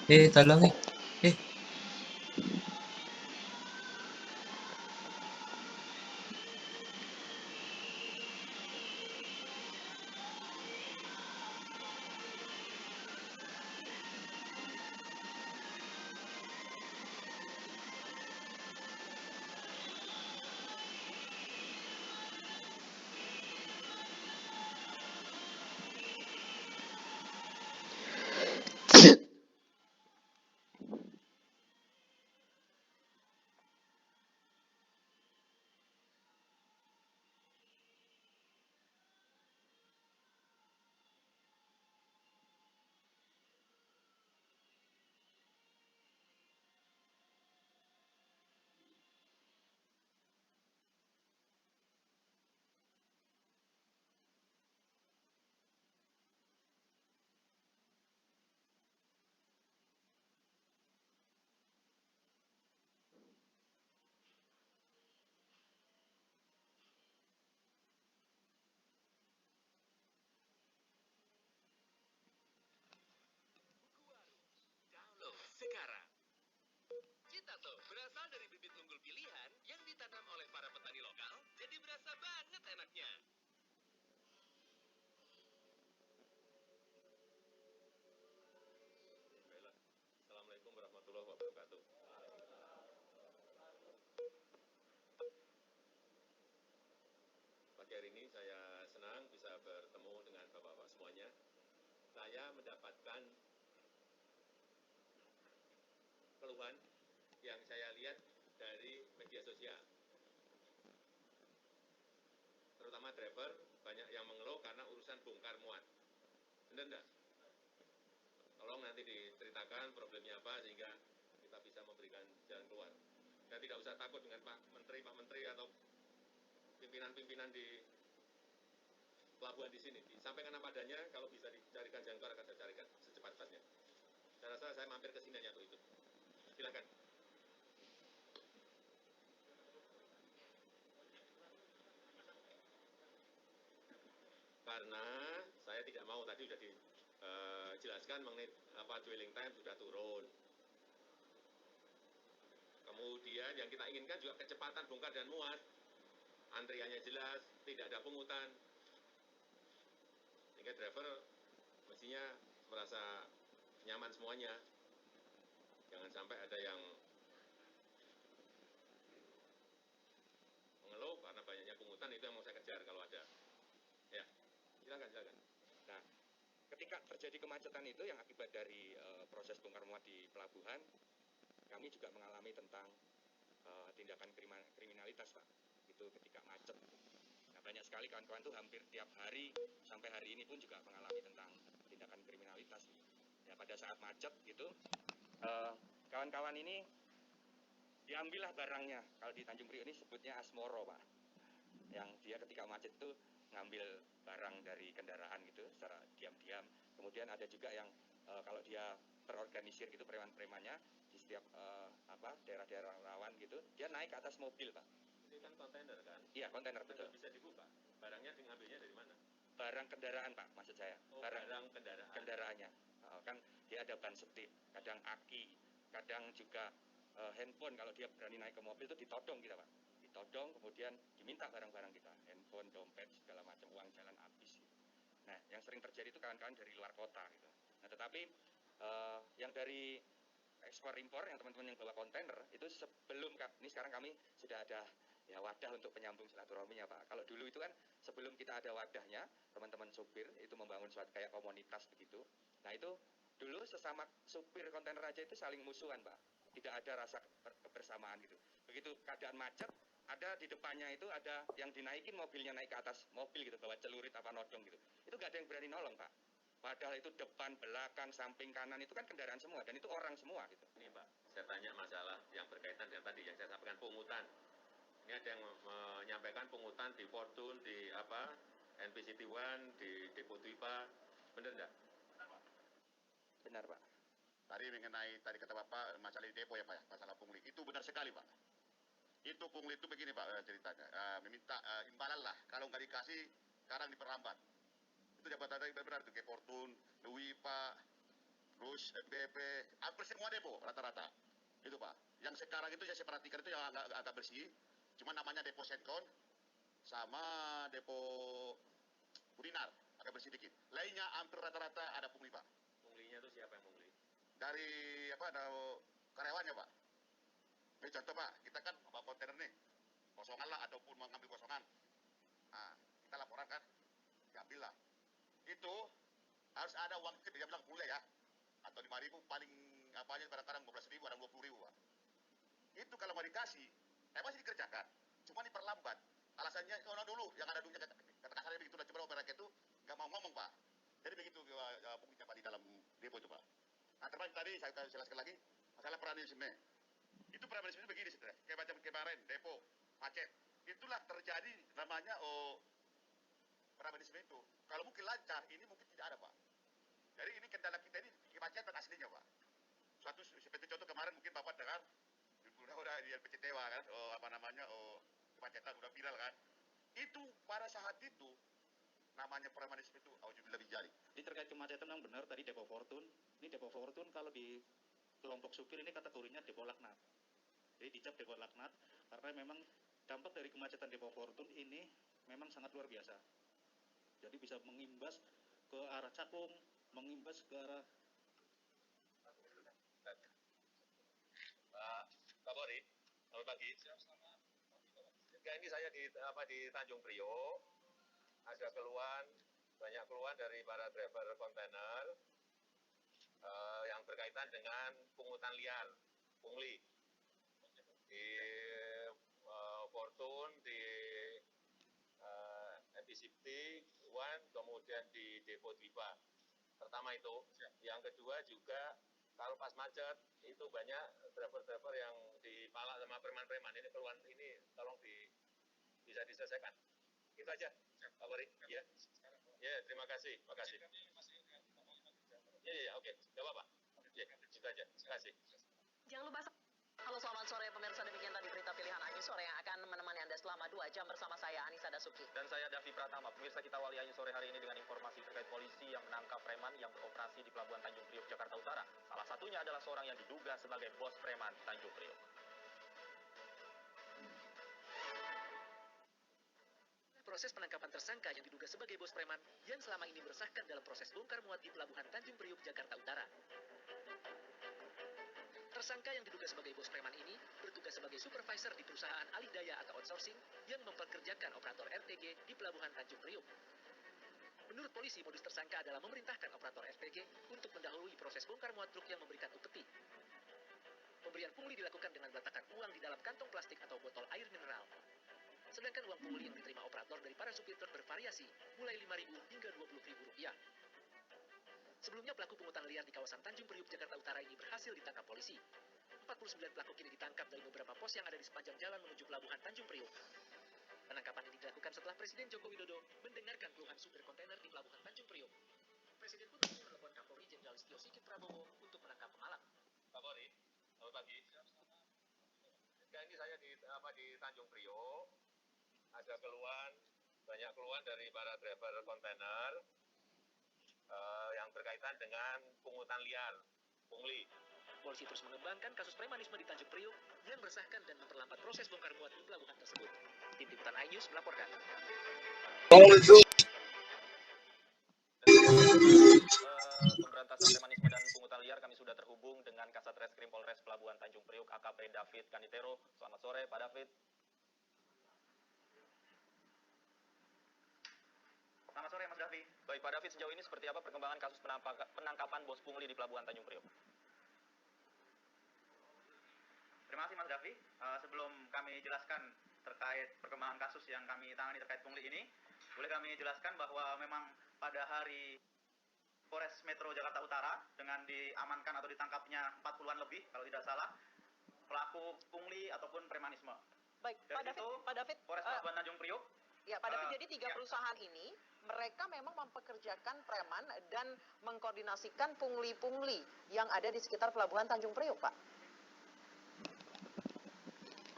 ditanam oleh para petani lokal, jadi berasa banget enaknya. Baiklah. Assalamualaikum warahmatullahi wabarakatuh. Pagi hari ini saya senang bisa bertemu dengan Bapak-Bapak semuanya. Saya mendapatkan keluhan yang saya lihat dari media sosial. Terutama driver, banyak yang mengeluh karena urusan bongkar muat. Benar enggak? Tolong nanti diceritakan problemnya apa sehingga kita bisa memberikan jalan keluar. Dan tidak usah takut dengan Pak Menteri atau pimpinan-pimpinan di pelabuhan di sini. Disampaikan apa adanya, kalau bisa dicarikan jalan keluar akan saya carikan secepat-cepatnya. Saya rasa saya mampir ke sini hanya untuk itu. Silakan. Karena saya tidak mau, tadi sudah dijelaskan mengenai dwelling time sudah turun. Kemudian yang kita inginkan juga kecepatan bongkar dan muat. Antriannya jelas, tidak ada pungutan. Sehingga driver mestinya merasa nyaman semuanya. Jangan sampai ada yang mengeluh karena banyaknya pungutan, itu yang mau saya kejar kalau ada. Ya, silakan. Nah, ketika terjadi kemacetan itu yang akibat dari proses bongkar muat di pelabuhan, kami juga mengalami tentang tindakan kriminalitas, Pak. Itu ketika macet. Nah, banyak sekali kawan-kawan itu hampir tiap hari sampai hari ini pun juga mengalami tentang tindakan kriminalitas. Ya, pada saat macet gitu, kawan-kawan ini diambillah barangnya. Kalau di Tanjung Priok ini sebutnya asmoro, Pak. Yang dia ketika macet itu ngambil barang dari kendaraan gitu secara diam-diam. Kemudian ada juga yang kalau dia terorganisir gitu preman-premannya di setiap daerah-daerah rawan gitu, dia naik ke atas mobil, Pak. Ini kan kontainer kan? Iya, kontainer betul. Bisa dibuka. Barangnya ngambilnya dari mana? Barang kendaraan, Pak, maksud saya. Oh, barang kendaraan. Kendaraannya. Kan dia ada ban setip, kadang aki, kadang juga handphone. Kalau dia berani naik ke mobil itu ditodong kita, Pak. Ditodong, kemudian diminta barang-barang kita, handphone, dompet, segala macam, uang jalan habis. Gitu. Nah, yang sering terjadi itu kawan-kawan dari luar kota gitu. Nah, tetapi yang dari ekspor impor, yang teman-teman yang bawa kontainer itu sebelum ini sekarang kami sudah ada ya wadah untuk penyambung silaturahminya, Pak. Kalau dulu itu kan sebelum kita ada wadahnya, teman-teman supir itu membangun suatu kayak komunitas begitu. Nah, itu dulu sesama supir kontainer aja itu saling musuhan, Pak. Tidak ada rasa kebersamaan gitu. Begitu keadaan macet, ada di depannya itu ada yang dinaikin mobilnya naik ke atas mobil gitu, bawa celurit apa nodong gitu. Itu nggak ada yang berani nolong, Pak. Padahal itu depan, belakang, samping, kanan itu kan kendaraan semua dan itu orang semua gitu. Ini Pak, saya tanya masalah yang berkaitan dengan tadi yang saya sampaikan pungutan. Ini ada yang menyampaikan pungutan di Fortune, di NPCT One, di Depo Twipa, benar enggak? Benar, Pak. Tadi mengenai tadi kata Bapak masalah di depo ya Pak ya, masalah pungli. Itu benar sekali Pak. Itu pungli itu begini Pak ceritanya. Meminta imbalan lah, kalau nggak dikasih sekarang diperlambat. Itu jabatan tadi benar itu kayak Fortune, Twipa, terus NBP, hampir semua depo rata-rata. Itu Pak. Yang sekarang itu saya perhatikan itu yang agak bersih. Cuma namanya depo Senkon sama depo Burinar agak bersih dikit. Lainnya hampir rata-rata ada pungli Pak. Punglinya itu siapa yang pungli? Dari karyawannya Pak. Ini contoh Pak, kita kan bawa kontainer nih, kosongan lah ataupun mau ngambil kosongan. Nah, kita laporan kan, diambil lah. Itu harus ada uang dikit, dia bilang boleh ya. Atau 5.000 paling apanya kadang-kadang 15.000, kadang 20.000 Pak. Itu kalau mau dikasih, masih dikerjakan. Cuma diperlambat. Alasannya, dulu yang ada duitnya, kata kasarnya begitu, dan coba mereka itu nggak mau ngomong Pak. Jadi begitu fungsinya Pak di dalam depo itu Pak. Nah terus tadi saya jelaskan lagi, masalah pranisme. Itu pranisme itu begini saudara, kayak macam kemarin, depo, macet. Itulah terjadi namanya pranisme itu. Kalau mungkin lancar, ini mungkin tidak ada Pak. Jadi ini kendala kita ini kemacetan aslinya Pak. Suatu seperti contoh kemarin mungkin Bapak dengar, udah di LPCT kan, kemacetan udah viral kan. Itu pada saat itu namanya premanisme itu auzubillah min dzalik. Ini terkait kemacetan yang benar tadi depo Fortune. Ini depo Fortune kalau di kelompok supir ini kategorinya depo laknat. Jadi dicap depo laknat karena memang dampak dari kemacetan Depo Fortune ini memang sangat luar biasa. Jadi bisa mengimbas ke arah Cakung, mengimbas ke arah Pak Polri, selamat pagi. Ini saya di Tanjung Priok, ada banyak keluhan dari para driver kontainer yang berkaitan dengan pungutan liar, pungli di Fortune, di MPCT, kemudian di Depo Dwipa. Pertama itu, yang kedua juga kalau pas macet itu banyak driver-driver yang dipalak sama preman-preman. Ini keluhan ini tolong bisa diselesaikan. Itu aja, Pak Polri. Ya, ya, terima kasih, makasih. Ya, oke, nggak apa-apa. Ya, itu aja. Terima kasih. Jangan lupa. Halo, selamat sore pemirsa, demikian tadi berita pilihan Anju Sore yang akan menemani Anda selama 2 jam bersama saya Anissa Dasuki. Dan saya Davi Pratama. Pemirsa, kita awali Anju Sore hari ini dengan informasi terkait polisi yang menangkap preman yang beroperasi di Pelabuhan Tanjung Priok, Jakarta Utara. Salah satunya adalah seorang yang diduga sebagai bos preman Tanjung Priok. Proses penangkapan tersangka yang diduga sebagai bos preman yang selama ini meresahkan dalam proses bongkar muat di Pelabuhan Tanjung Priok, Jakarta Utara. Tersangka yang diduga sebagai bos preman ini bertugas sebagai supervisor di perusahaan alih daya atau outsourcing yang mempekerjakan operator RTG di Pelabuhan Tanjung Priok. Menurut polisi, modus tersangka adalah memerintahkan operator RTG untuk mendahului proses bongkar muat truk yang memberikan upeti. Pemberian pungli dilakukan dengan meletakkan uang di dalam kantong plastik atau botol air mineral. Sedangkan uang pungli yang diterima operator dari para supir truk bervariasi, mulai Rp5.000 hingga Rp20.000. Sebelumnya pelaku pungutan liar di kawasan Tanjung Priok, Jakarta Utara ini berhasil ditangkap polisi. 49 pelaku kini ditangkap dari beberapa pos yang ada di sepanjang jalan menuju Pelabuhan Tanjung Priok. Penangkapan ini dilakukan setelah Presiden Joko Widodo mendengarkan keluhan supir kontainer di Pelabuhan Tanjung Priok. Presiden pun langsung menelepon Kapolri Jenderal Listio Sigit Prabowo untuk menangkap pemalang. Pak Polri, selamat pagi. Ini saya di Tanjung Priok, ada banyak keluhan dari para driver kontainer yang berkaitan dengan pungutan liar, pungli. Polisi terus mengembangkan kasus premanisme di Tanjung Priok yang meresahkan dan memperlambat proses bongkar muat di pelabuhan tersebut. Tim Liputan iNews melaporkan. Pemberantasan premanisme dan pungutan liar, kami sudah terhubung dengan Kasat Reskrim Polres Pelabuhan Tanjung Priok, AKP David Kanitero. Selamat sore, Pak David. Selamat sore, Mas Davi. Baik, Pak David, sejauh ini seperti apa perkembangan kasus penangkapan bos pungli di Pelabuhan Tanjung Priok? Terima kasih, Mas Davi. Sebelum kami jelaskan terkait perkembangan kasus yang kami tangani terkait pungli ini, boleh kami jelaskan bahwa memang pada hari Polres Metro Jakarta Utara dengan diamankan atau ditangkapnya 40-an lebih, kalau tidak salah, pelaku pungli ataupun premanisme. Baik, Pak David, Polres Pelabuhan Tanjung Priok. Ya, Pak David, jadi 3 perusahaan ini mereka memang mempekerjakan preman dan mengkoordinasikan pungli-pungli yang ada di sekitar Pelabuhan Tanjung Priok, Pak.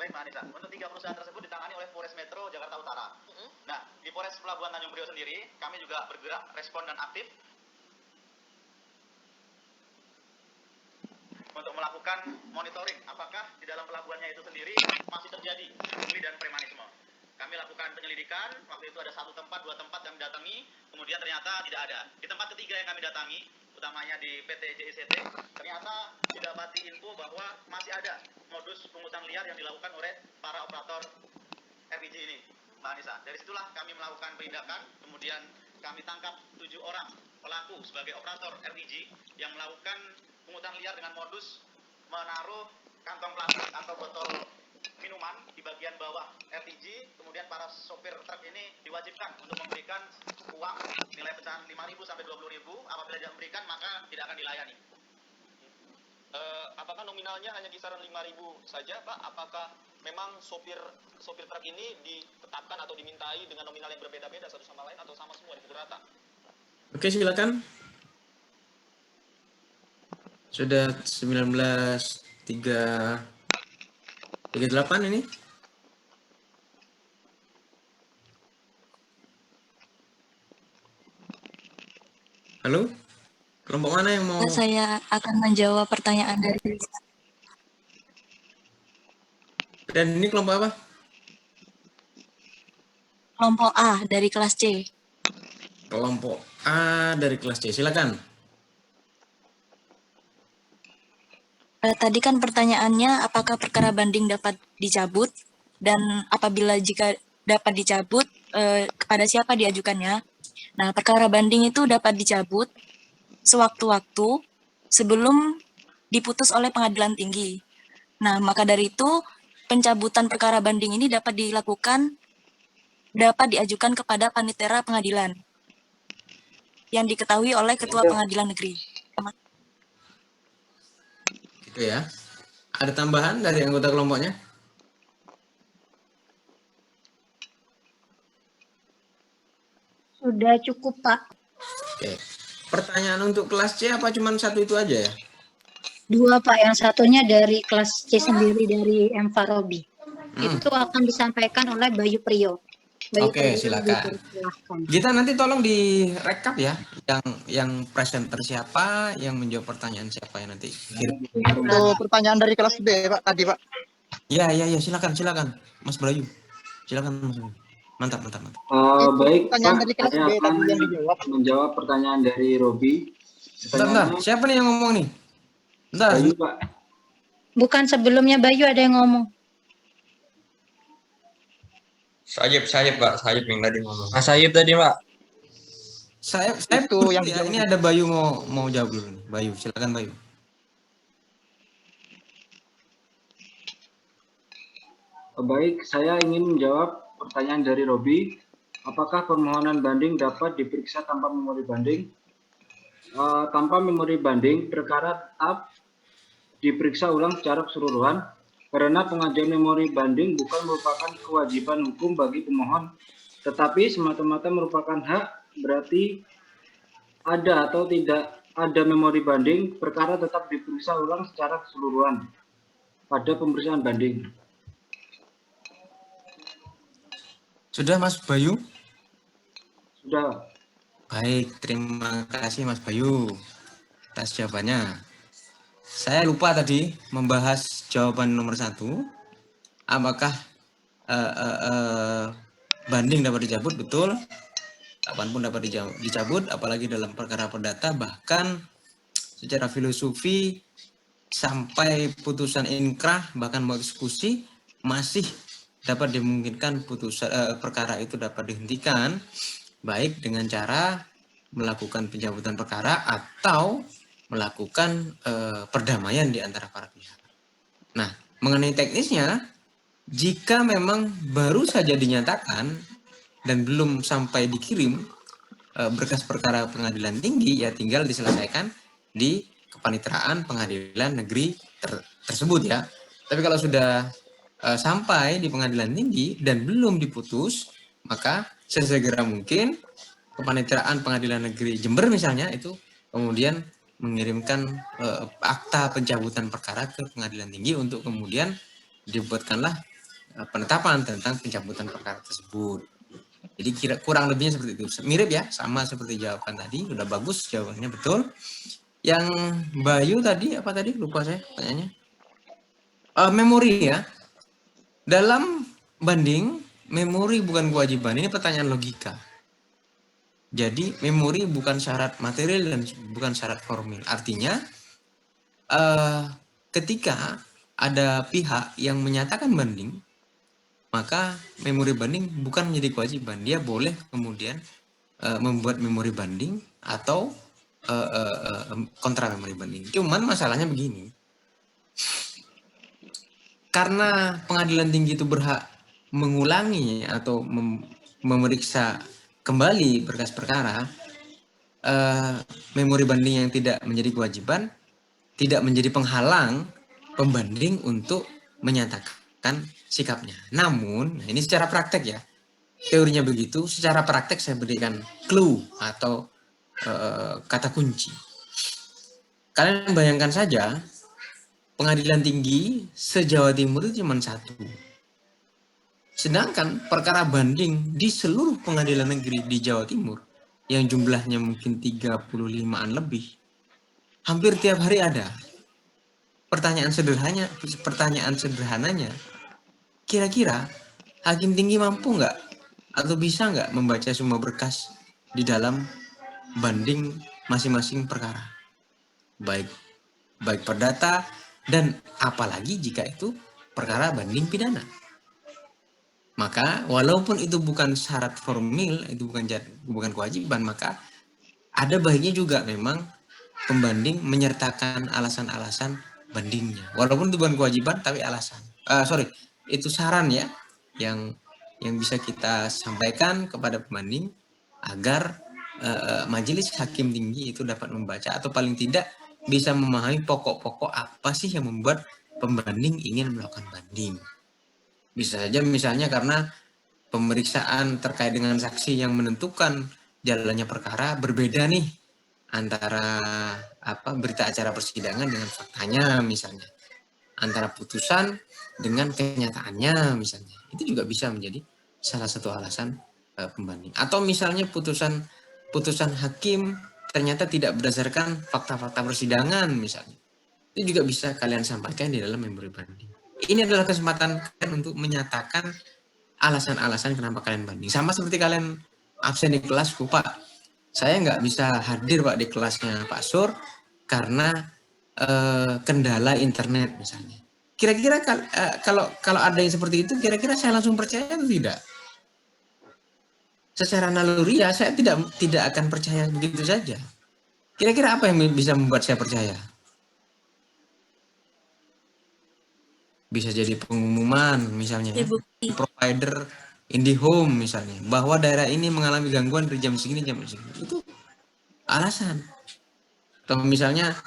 Baik, Mbak Anissa. Untuk 3 perusahaan tersebut ditangani oleh Polres Metro Jakarta Utara. Nah, di Polres Pelabuhan Tanjung Priok sendiri, kami juga bergerak, respon dan aktif untuk melakukan monitoring apakah di dalam pelabuhannya itu sendiri masih terjadi pungli dan premanisme. Kami lakukan penyelidikan, waktu itu ada 1 tempat, 2 tempat kami datangi, kemudian ternyata tidak ada. Di tempat ketiga yang kami datangi, utamanya di PT JICT, ternyata didapati info bahwa masih ada modus pungutan liar yang dilakukan oleh para operator RPJ ini, Mbak Anissa. Dari situlah kami melakukan penindakan, kemudian kami tangkap 7 orang pelaku sebagai operator RPJ yang melakukan pungutan liar dengan modus menaruh kantong plastik atau botol minuman di bagian bawah LPG, kemudian para sopir truk ini diwajibkan untuk memberikan uang nilai pecahan 5.000 sampai 20.000. Apabila tidak memberikan, maka tidak akan dilayani. Apakah nominalnya hanya kisaran 5.000 saja, Pak? Apakah memang sopir truk ini ditetapkan atau dimintai dengan nominal yang berbeda-beda satu sama lain atau sama semua dipukul rata? Oke, silakan. Sudah 19.38 ini. Halo? Kelompok mana yang mau? Saya akan menjawab pertanyaan dari Dan ini kelompok apa? kelompok A dari kelas C. Kelompok A dari kelas C, silakan. Tadi kan pertanyaannya apakah perkara banding dapat dicabut dan apabila jika dapat dicabut kepada siapa diajukannya. Nah, perkara banding itu dapat dicabut sewaktu-waktu sebelum diputus oleh pengadilan tinggi. Nah, maka dari itu pencabutan perkara banding ini dapat diajukan kepada panitera pengadilan yang diketahui oleh ketua pengadilan negeri. Gitu ya. Ada tambahan dari anggota kelompoknya? Sudah cukup, Pak. Oke. Pertanyaan untuk kelas C apa cuma satu itu aja ya? 2, Pak. Yang satunya dari kelas C sendiri dari M. Farobi. Itu akan disampaikan oleh Bayu Priyo. Oke, silakan. Kita nanti tolong direkap ya, yang presenter siapa, yang menjawab pertanyaan siapa ya nanti. Untuk pertanyaan dari kelas B, Pak, tadi, Pak. Ya, silakan, Mas Bayu. Silakan, Mas Bayu. Mantap. Baik, Pertanyaan Pak, dari kelas saya B akan tadi yang dijawab. menjawab pertanyaan dari Robi. Bentar, siapa nih yang ngomong nih? Bentar. Bayu, Pak. Bukan, sebelumnya Bayu ada yang ngomong. Sayip Pak, Sayip yang tadi ngomong. Sayip tadi Pak. Saya itu yang ya, ini ada Bayu mau jawab dulu nih. Bayu, silakan Bayu. Baik, saya ingin menjawab pertanyaan dari Robi. Apakah permohonan banding dapat diperiksa tanpa memori banding? Tanpa memori banding, perkara tetap diperiksa ulang secara keseluruhan karena pengajuan memori banding bukan merupakan kewajiban hukum bagi pemohon, tetapi semata-mata merupakan hak. Berarti ada atau tidak ada memori banding, perkara tetap diperiksa ulang secara keseluruhan pada pemeriksaan banding. Sudah, Mas Bayu? Sudah. Baik, terima kasih Mas Bayu atas jawabannya. Saya lupa tadi membahas jawaban nomor 1. Apakah banding dapat dicabut? Betul. Kapanpun dapat dicabut, apalagi dalam perkara perdata, bahkan secara filosofi sampai putusan inkrah, bahkan mau eksekusi, masih dapat dimungkinkan perkara itu dapat dihentikan, baik dengan cara melakukan pencabutan perkara atau melakukan perdamaian di antara para pihak. Nah, mengenai teknisnya, jika memang baru saja dinyatakan dan belum sampai dikirim berkas perkara pengadilan tinggi, ya tinggal diselesaikan di kepaniteraan pengadilan negeri tersebut ya. Tapi kalau sudah sampai di pengadilan tinggi dan belum diputus, maka sesegera mungkin kepaniteraan pengadilan negeri Jember misalnya itu kemudian mengirimkan akta pencabutan perkara ke pengadilan tinggi untuk kemudian dibuatkanlah penetapan tentang pencabutan perkara tersebut. Jadi kurang lebihnya seperti itu. Mirip ya, sama seperti jawaban tadi. Sudah bagus jawabannya, betul. Yang Bayu tadi apa tadi? Lupa saya tanyanya. Memori ya. Dalam banding, memori bukan kewajiban. Ini pertanyaan logika. Jadi memori bukan syarat material dan bukan syarat formil. Artinya ketika ada pihak yang menyatakan banding, maka memori banding bukan menjadi kewajiban. Dia boleh kemudian membuat memori banding atau kontra memori banding. Cuman masalahnya begini. Karena pengadilan tinggi itu berhak mengulangi atau memeriksa kembali berkas perkara, memori banding yang tidak menjadi kewajiban tidak menjadi penghalang pembanding untuk menyatakan sikapnya. Namun, ini secara praktek ya, teorinya begitu. Secara praktek saya berikan clue atau kata kunci. Kalian bayangkan saja, pengadilan tinggi se-Jawa Timur itu cuma 1. Sedangkan perkara banding di seluruh pengadilan negeri di Jawa Timur yang jumlahnya mungkin 35-an lebih, hampir tiap hari ada. Pertanyaan sederhananya, kira-kira hakim tinggi mampu nggak atau bisa nggak membaca semua berkas di dalam banding masing-masing perkara, baik perdata dan apalagi jika itu perkara banding pidana. Maka walaupun itu bukan syarat formil, itu bukan kewajiban, maka ada baiknya juga memang pembanding menyertakan alasan-alasan bandingnya. Walaupun itu bukan kewajiban tapi alasan. Itu saran ya yang bisa kita sampaikan kepada pembanding agar majelis hakim tinggi itu dapat membaca atau paling tidak bisa memahami pokok-pokok apa sih yang membuat pembanding ingin melakukan banding. Bisa saja misalnya karena pemeriksaan terkait dengan saksi yang menentukan jalannya perkara berbeda nih antara berita acara persidangan dengan faktanya misalnya, antara putusan dengan kenyataannya misalnya. Itu juga bisa menjadi salah satu alasan pembanding. Atau misalnya putusan hakim ternyata tidak berdasarkan fakta-fakta persidangan misalnya. Itu juga bisa kalian sampaikan di dalam memori banding. Ini adalah kesempatan kalian untuk menyatakan alasan-alasan kenapa kalian banding. Sama seperti kalian absen di kelasku, Pak. Saya nggak bisa hadir, Pak, di kelasnya Pak Sur karena kendala internet misalnya. Kira-kira kalau ada yang seperti itu, kira-kira saya langsung percaya atau tidak? Secara naluri ya saya tidak akan percaya begitu saja. Kira-kira apa yang bisa membuat saya percaya? Bisa jadi pengumuman misalnya ya, provider IndiHome misalnya, bahwa daerah ini mengalami gangguan dari jam segini itu alasan. Atau misalnya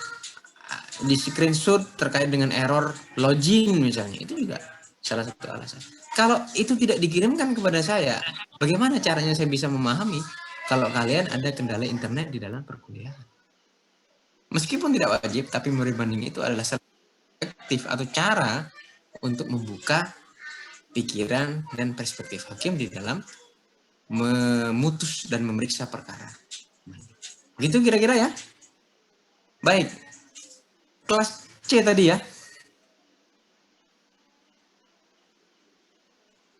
di screenshot terkait dengan error login misalnya, itu juga salah satu alasan. Kalau itu tidak dikirimkan kepada saya, bagaimana caranya saya bisa memahami kalau kalian ada kendala internet di dalam perkuliahan? Meskipun tidak wajib, tapi memori banding itu adalah salah satu efektif atau cara untuk membuka pikiran dan perspektif hakim di dalam memutus dan memeriksa perkara. Begitu kira-kira ya. Baik. Kelas C tadi ya.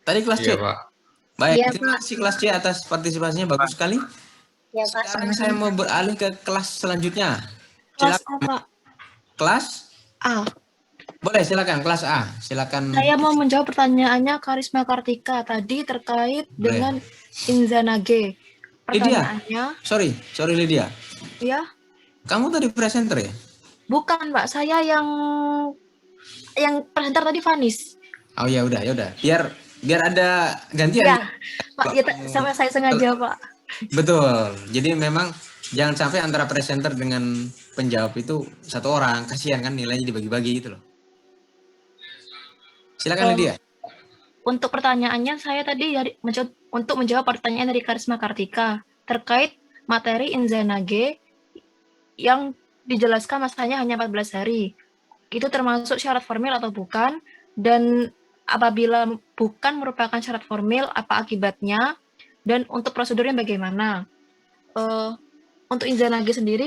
Tadi kelas C. Iya, Pak. Baik, Iya, terima kasih kelas C atas partisipasinya, bagus sekali. Ya, Pak. Sekarang saya mau beralih ke kelas selanjutnya. Kelas Silakan. A, Pak. Kelas A. Boleh, silakan kelas A. Silakan. Saya mau menjawab pertanyaannya Karisma Kartika tadi terkait dengan Inzanage. Lydia. Pertanyaannya, Sorry Lydia. ya, Kamu tadi presenter ya? bukan Pak, saya yang presenter tadi Vanis. Oh ya udah. Biar ada gantian. Ya, Pak, ya, sampai saya sengaja Pak. Betul. Jadi memang jangan sampai antara presenter dengan penjawab itu satu orang, kasihan kan nilainya dibagi-bagi gitu loh. Silakan Lydia. Untuk pertanyaannya saya tadi untuk menjawab pertanyaan dari Karisma Kartika terkait materi Inzanage yang dijelaskan masanya hanya 14 hari. Itu termasuk syarat formil atau bukan? Dan apabila bukan merupakan syarat formil, apa akibatnya? Dan untuk prosedurnya bagaimana? Untuk Inzanage sendiri,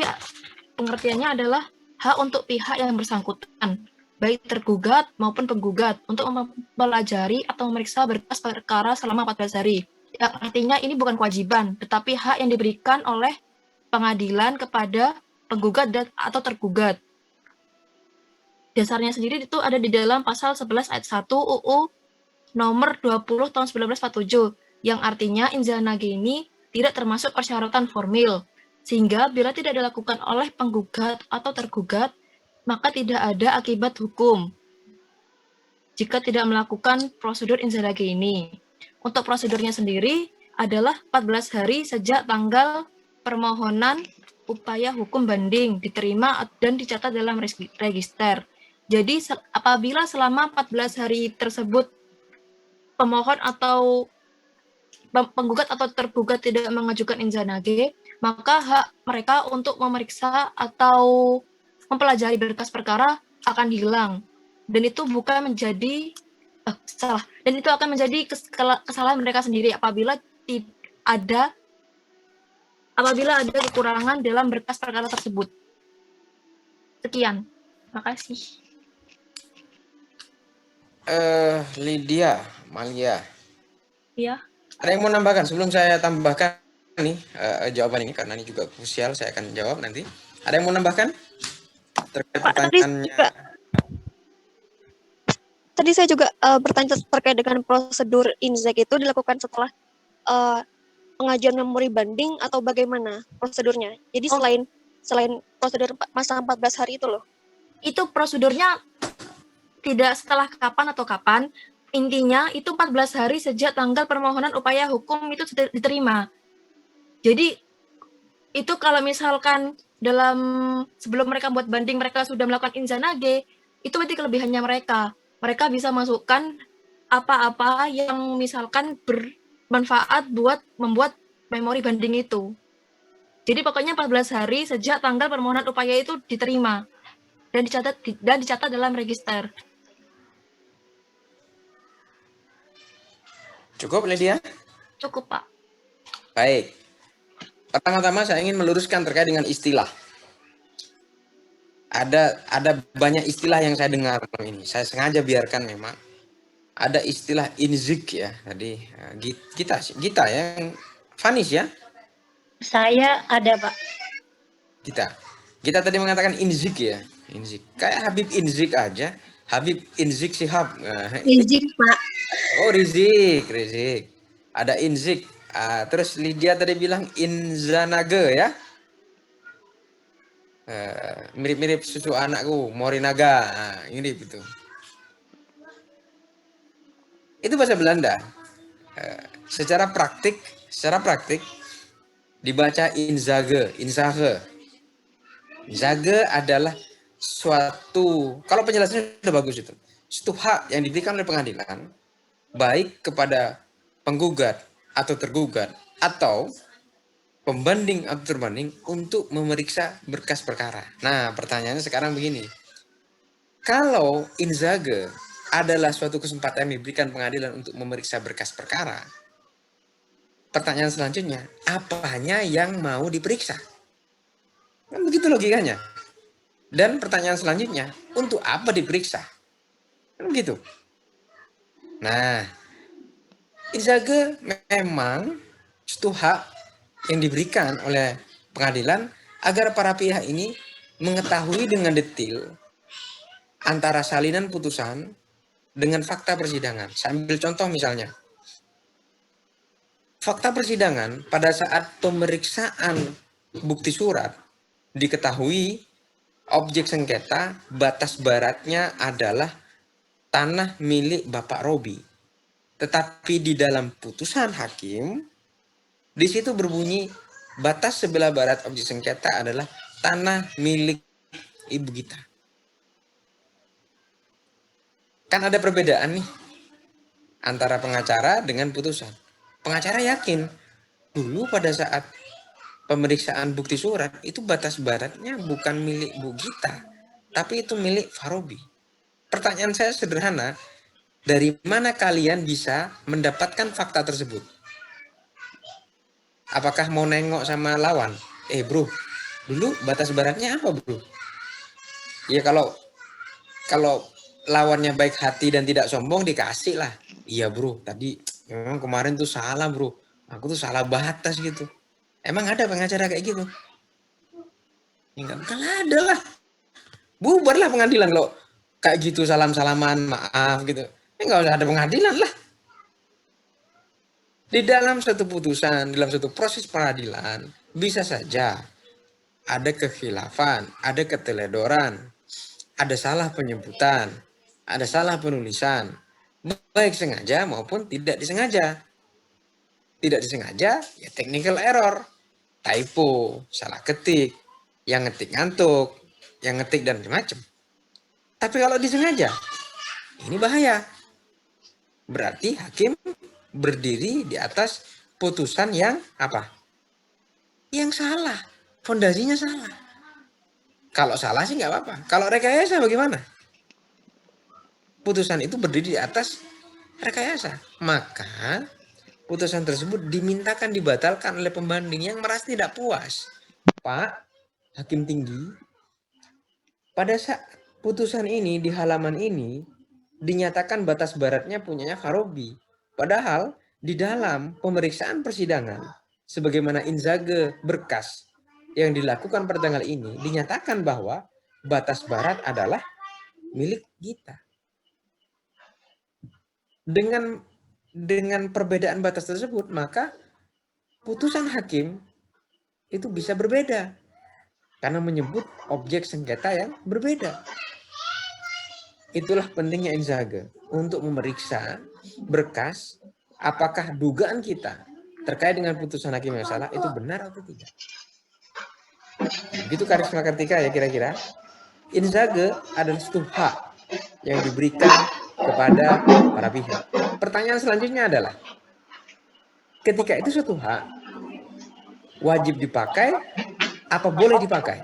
pengertiannya adalah hak untuk pihak yang bersangkutan, baik tergugat maupun penggugat, untuk mempelajari atau memeriksa berkas perkara selama 14 hari. Yang artinya ini bukan kewajiban, tetapi hak yang diberikan oleh pengadilan kepada penggugat atau tergugat. Dasarnya sendiri itu ada di dalam pasal 11 ayat 1 UU nomor 20 tahun 1947, yang artinya Inzanage ini tidak termasuk persyaratan formil, sehingga bila tidak dilakukan oleh penggugat atau tergugat, maka tidak ada akibat hukum jika tidak melakukan prosedur Inzanage ini. Untuk prosedurnya sendiri adalah 14 hari sejak tanggal permohonan upaya hukum banding diterima dan dicatat dalam register. Jadi apabila selama 14 hari tersebut pemohon atau penggugat atau tergugat tidak mengajukan Inzanage, maka hak mereka untuk memeriksa atau mempelajari berkas perkara akan hilang, dan itu bukan menjadi dan itu akan menjadi kesalahan mereka sendiri apabila ada kekurangan dalam berkas perkara tersebut. Sekian, terima kasih. Lydia Malia. Ya. Ada yang mau nambahkan sebelum saya tambahkan nih jawaban ini, karena ini juga krusial, saya akan jawab nanti. Ada yang mau nambahkan terkait Pak, pertanyaannya? tadi saya juga bertanya terkait dengan prosedur INZEK itu dilakukan setelah pengajuan memori banding atau bagaimana prosedurnya? Jadi selain prosedur masa 14 hari itu loh. Itu prosedurnya tidak setelah kapan atau kapan, intinya itu 14 hari sejak tanggal permohonan upaya hukum itu sudah diterima. Jadi itu kalau misalkan sebelum mereka buat banding mereka sudah melakukan inzanage, itu berarti kelebihannya mereka. Mereka bisa masukkan apa-apa yang misalkan bermanfaat buat membuat memori banding itu. Jadi pokoknya 14 hari sejak tanggal permohonan upaya itu diterima dan dicatat dalam register. Cukup, Lydia? Cukup, Pak. Baik. Pertama-tama saya ingin meluruskan terkait dengan istilah. Ada banyak istilah yang saya dengar ini. Saya sengaja biarkan memang. Ada istilah inzik ya. Tadi kita yang Fanis ya. Saya ada, Pak. Kita tadi mengatakan inzik ya. Inzik. Kayak Habib Inzik aja. Habib Inzik Shihab. Inzik, Pak. Oh, Rizik. Ada inzik. Terus Lydia tadi bilang inzanage ya. Mirip-mirip susu anakku, Morinaga. Ini gitu. Itu bahasa Belanda. Secara praktik dibaca inzage. Inzage adalah suatu, kalau penjelasannya sudah bagus itu, suatu hak yang diberikan oleh pengadilan baik kepada penggugat atau tergugat atau pembanding atau terbanding untuk memeriksa berkas perkara. Nah, pertanyaannya sekarang begini. Kalau inzage adalah suatu kesempatan yang diberikan pengadilan untuk memeriksa berkas perkara, pertanyaan selanjutnya, apanya yang mau diperiksa? Kan begitu logikanya. Dan pertanyaan selanjutnya, untuk apa diperiksa? Kan begitu. Nah, inzage memang suatu hak yang diberikan oleh pengadilan agar para pihak ini mengetahui dengan detail antara salinan putusan dengan fakta persidangan. Saya ambil contoh misalnya. Fakta persidangan pada saat pemeriksaan bukti surat diketahui objek sengketa batas baratnya adalah tanah milik Bapak Robi. Tetapi di dalam putusan hakim, di situ berbunyi batas sebelah barat objek sengketa adalah tanah milik Ibu Gita. Kan ada perbedaan nih antara pengacara dengan putusan. Pengacara yakin dulu pada saat pemeriksaan bukti surat itu batas baratnya bukan milik Bu Gita, tapi itu milik Farobi. Pertanyaan saya sederhana, dari mana kalian bisa mendapatkan fakta tersebut? Apakah mau nengok sama lawan? Bro, dulu batas baratnya apa bro? Ya kalau lawannya baik hati dan tidak sombong dikasih lah. Iya bro, tadi memang kemarin tuh salah bro. Aku tuh salah batas gitu. Emang ada pengacara kayak gitu? Ya nggak bakal ada lah. Bubarlah pengadilan kalau kayak gitu salam-salaman, maaf gitu. Nggak usah ada pengadilan lah. Di dalam suatu putusan, dalam suatu proses peradilan, bisa saja ada kekhilafan, ada keteledoran, ada salah penyebutan, ada salah penulisan, baik sengaja maupun tidak disengaja. Tidak disengaja, ya technical error, typo, salah ketik, yang ngetik ngantuk, yang ngetik dan macam-macam. Tapi kalau disengaja, ini bahaya. Berarti hakim berdiri di atas putusan yang apa? Yang salah, fondasinya salah. Kalau salah sih nggak apa-apa. Kalau rekayasa bagaimana? Putusan itu berdiri di atas rekayasa. Maka putusan tersebut dimintakan dibatalkan oleh pembanding yang merasa tidak puas. Pak, hakim tinggi, pada saat putusan ini di halaman ini dinyatakan batas baratnya punyanya Farobi. Padahal di dalam pemeriksaan persidangan, sebagaimana inzage berkas yang dilakukan pada tanggal ini, dinyatakan bahwa batas barat adalah milik kita. Dengan perbedaan batas tersebut, maka putusan hakim itu bisa berbeda karena menyebut objek sengketa yang berbeda. Itulah pentingnya inzage untuk memeriksa berkas apakah dugaan kita terkait dengan putusan hakim yang salah itu benar atau tidak. Begitu Karisma Kartika ya kira-kira. Inzage adalah suatu hak yang diberikan kepada para pihak. Pertanyaan selanjutnya adalah, ketika itu suatu hak, wajib dipakai, apa boleh dipakai?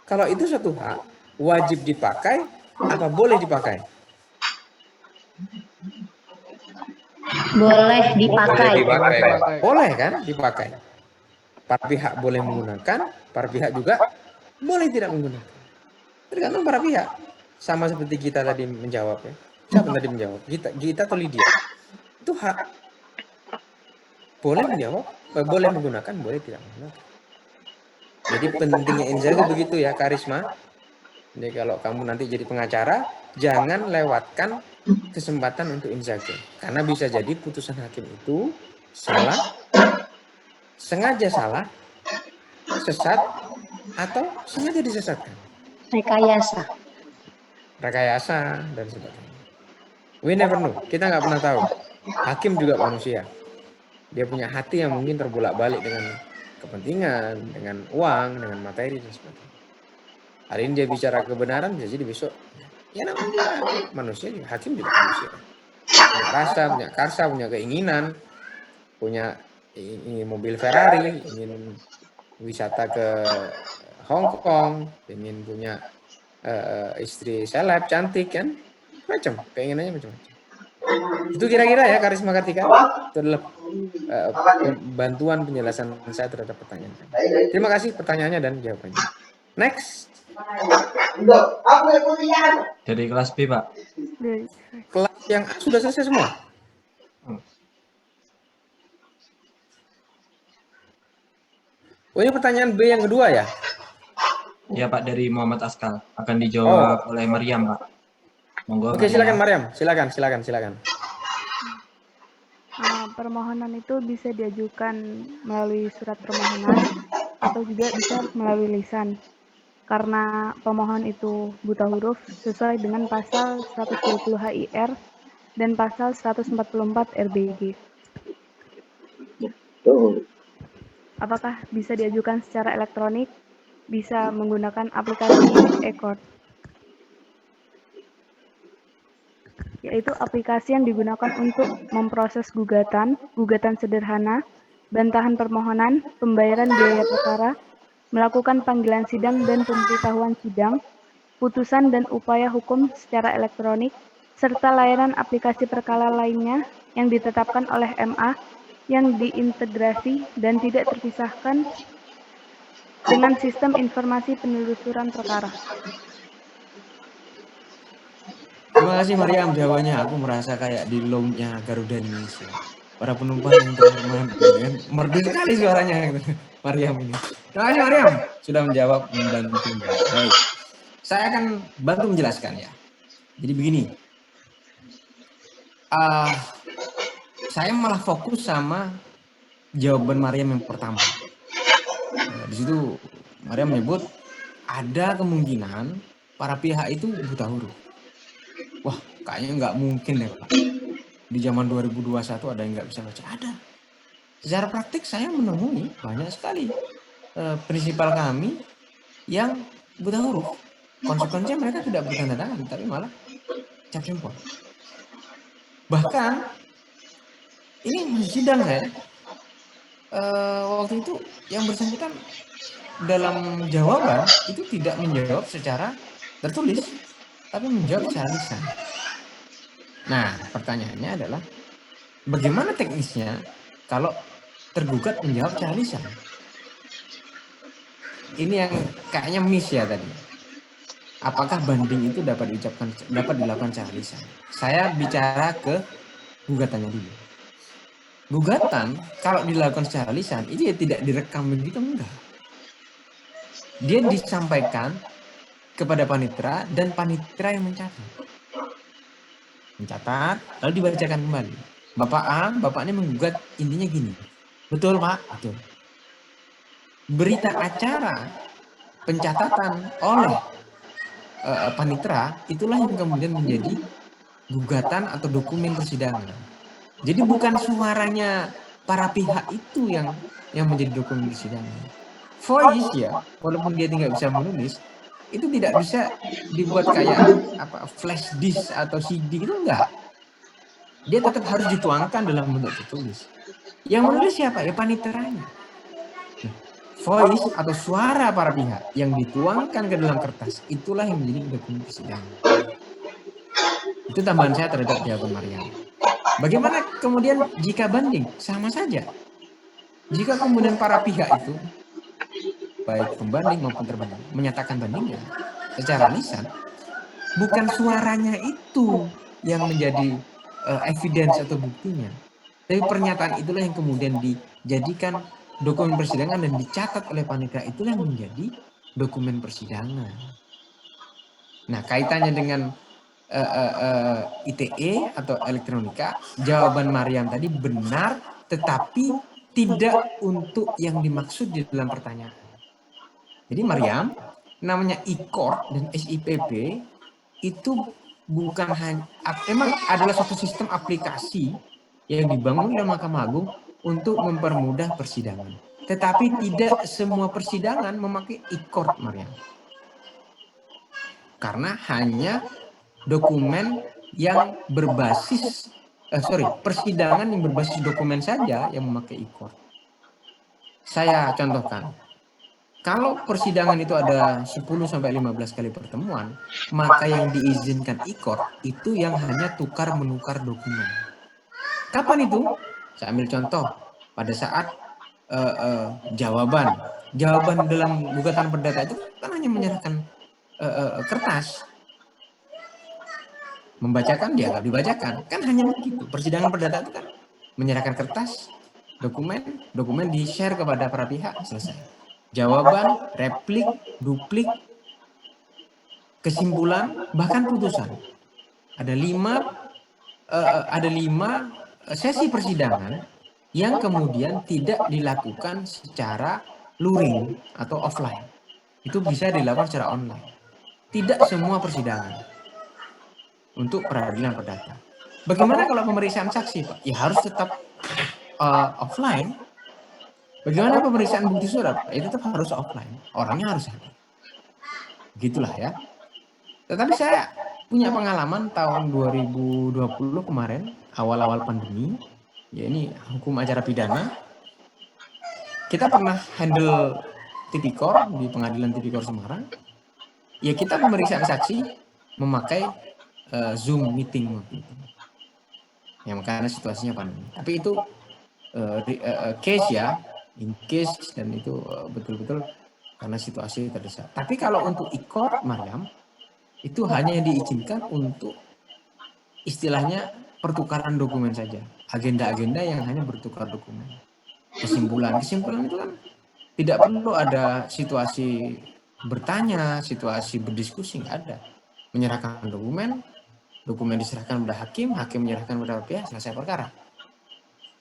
Kalau itu suatu hak, wajib dipakai, apa boleh dipakai? Boleh dipakai. Boleh kan dipakai. Para pihak boleh menggunakan, para pihak juga boleh tidak menggunakan. Tergantung para pihak. Sama seperti kita tadi menjawab ya. Siapa tadi menjawab? Kita atau Lydia? Itu hak. Boleh menjawab, boleh menggunakan, boleh tidak menggunakan. Jadi pentingnya inzage begitu ya Karisma. Jadi kalau kamu nanti jadi pengacara, jangan lewatkan kesempatan untuk inzage. Karena bisa jadi putusan hakim itu salah, sengaja salah, sesat, atau sengaja disesatkan. Rekayasa dan sebagainya. We never know. Kita nggak pernah tahu. Hakim juga manusia. Dia punya hati yang mungkin terbolak-balik dengan kepentingan, dengan uang, dengan materi dan sebagainya. Hari ini dia bicara kebenaran, bisa jadi besok ya namanya juga manusia, hakim juga manusia. Punya rasa, punya karsa, punya keinginan, punya mobil Ferrari, ingin wisata ke Hong Kong, ingin punya istri seleb cantik kan, macam keinginannya macam-macam. Itu kira-kira ya Karisma Kartika. Itu adalah bantuan penjelasan saya terhadap pertanyaan. Terima kasih pertanyaannya dan jawabannya. Next. Dari kelas B, Pak. Kelas yang A sudah selesai semua. Oh, ini pertanyaan B yang kedua ya? Ya, Pak, dari Muhammad Askal. Akan dijawab oleh Maryam, Pak. Monggo. Oke, silakan Maryam. Silakan. Permohonan itu bisa diajukan melalui surat permohonan atau juga bisa melalui lisan. Karena pemohon itu buta huruf sesuai dengan pasal 120 HIR dan pasal 144 RBG. Apakah bisa diajukan secara elektronik? Bisa menggunakan aplikasi e-court, yaitu aplikasi yang digunakan untuk memproses gugatan sederhana, bantahan permohonan, pembayaran biaya perkara, melakukan panggilan sidang dan pemberitahuan sidang, putusan dan upaya hukum secara elektronik, serta layanan aplikasi perkara lainnya yang ditetapkan oleh MA yang diintegrasi dan tidak terpisahkan dengan sistem informasi penelusuran perkara. Terima kasih Maryam jawabannya. Aku merasa kayak di lounge-nya Garuda Indonesia. Para penumpang yang terhormat, merdu sekali suaranya Maryam ini. Terima kasih Maryam sudah menjawab membantu. Baik, saya akan bantu menjelaskan ya. Jadi begini, saya malah fokus sama jawaban Maryam yang pertama. Di situ Maryam menyebut ada kemungkinan para pihak itu buta huruf. Wah, kayaknya nggak mungkin deh Pak. Di zaman 2021 ada yang nggak bisa baca. Ada. Secara praktik saya menemui banyak sekali prinsipal kami yang buta huruf. Konsekuensinya mereka tidak bertanda tangan, tapi malah cap jempol. Bahkan ini masih sidang saya. Waktu itu yang bersangkutan dalam jawaban itu tidak menjawab secara tertulis, tapi menjawab secara lisan. Nah, pertanyaannya adalah bagaimana teknisnya kalau tergugat menjawab secara lisan? Ini yang kayaknya miss ya tadi. apakah banding itu dapat dilakukan secara lisan. Saya bicara ke gugatannya dulu. Gugatan kalau dilakukan secara lisan itu ya tidak direkam begitu, enggak. Dia disampaikan kepada panitera dan panitera yang mencatat lalu dibacakan kembali. Bapak A, Bapak ini menggugat intinya gini. Betul Pak, betul. Berita acara pencatatan oleh panitera itulah yang kemudian menjadi gugatan atau dokumen persidangan. Jadi bukan suaranya para pihak itu yang menjadi dokumen persidangan. Voice ya, walaupun dia tidak bisa menulis, itu tidak bisa dibuat kayak flash disk atau CD itu enggak. Dia tetap harus dituangkan dalam bentuk tertulis. Yang menulis siapa? Ya paniteranya. Voice atau suara para pihak yang dituangkan ke dalam kertas itulah yang menjadi dokumen persidangan. Itu tambahan saya terhadap jawaban Maryam. Bagaimana kemudian jika banding? Sama saja. Jika kemudian para pihak itu, baik pembanding maupun terbanding, menyatakan bandingnya secara lisan, bukan suaranya itu yang menjadi evidence atau buktinya. Tapi pernyataan itulah yang kemudian dijadikan dokumen persidangan dan dicatat oleh panitia, itulah yang menjadi dokumen persidangan. Nah, kaitannya dengan ITE atau elektronika, jawaban Maryam tadi benar, tetapi tidak untuk yang dimaksud di dalam pertanyaan. Jadi Maryam, namanya e-court dan SIPP itu bukan hanya, memang adalah suatu sistem aplikasi yang dibangun oleh Mahkamah Agung untuk mempermudah persidangan. Tetapi tidak semua persidangan memakai e-court, Maryam. Karena hanya dokumen yang berbasis, persidangan yang berbasis dokumen saja yang memakai e-court. Saya contohkan. Kalau persidangan itu ada 10-15 kali pertemuan, maka yang diizinkan e-court itu yang hanya tukar-menukar dokumen. Kapan itu? Saya ambil contoh. Pada saat jawaban dalam gugatan perdata itu kan hanya menyerahkan kertas. Membacakan dia nggak dibacakan. Kan hanya begitu. Persidangan perdata itu kan menyerahkan kertas, dokumen di-share kepada para pihak, selesai. Jawaban, replik, duplik, kesimpulan, bahkan putusan. Ada 5 sesi persidangan yang kemudian tidak dilakukan secara luring atau offline. Itu bisa dilakukan secara online. Tidak semua persidangan untuk peradilan perdata. Bagaimana kalau pemeriksaan saksi, Pak? Ya harus tetap offline. Bagaimana pemeriksaan bukti surat? Ya tetap harus offline. Orangnya harus ada. Gitulah ya. Tetapi saya punya pengalaman tahun 2020 kemarin, awal-awal pandemi. Ya ini hukum acara pidana. Kita pernah handle tipikor di pengadilan tipikor Semarang. Ya kita pemeriksaan saksi memakai Zoom meeting waktu itu. Ya karena situasinya pandemi. Tapi itu case ya, in case, dan itu betul-betul karena situasi terdesak. Tapi kalau untuk e-court, Maryam, itu hanya diizinkan untuk istilahnya pertukaran dokumen saja. Agenda-agenda yang hanya bertukar dokumen. Kesimpulan itu kan tidak perlu ada situasi bertanya, situasi berdiskusi, nggak ada. Menyerahkan dokumen diserahkan kepada hakim menyerahkan kepada pihak, selesai perkara.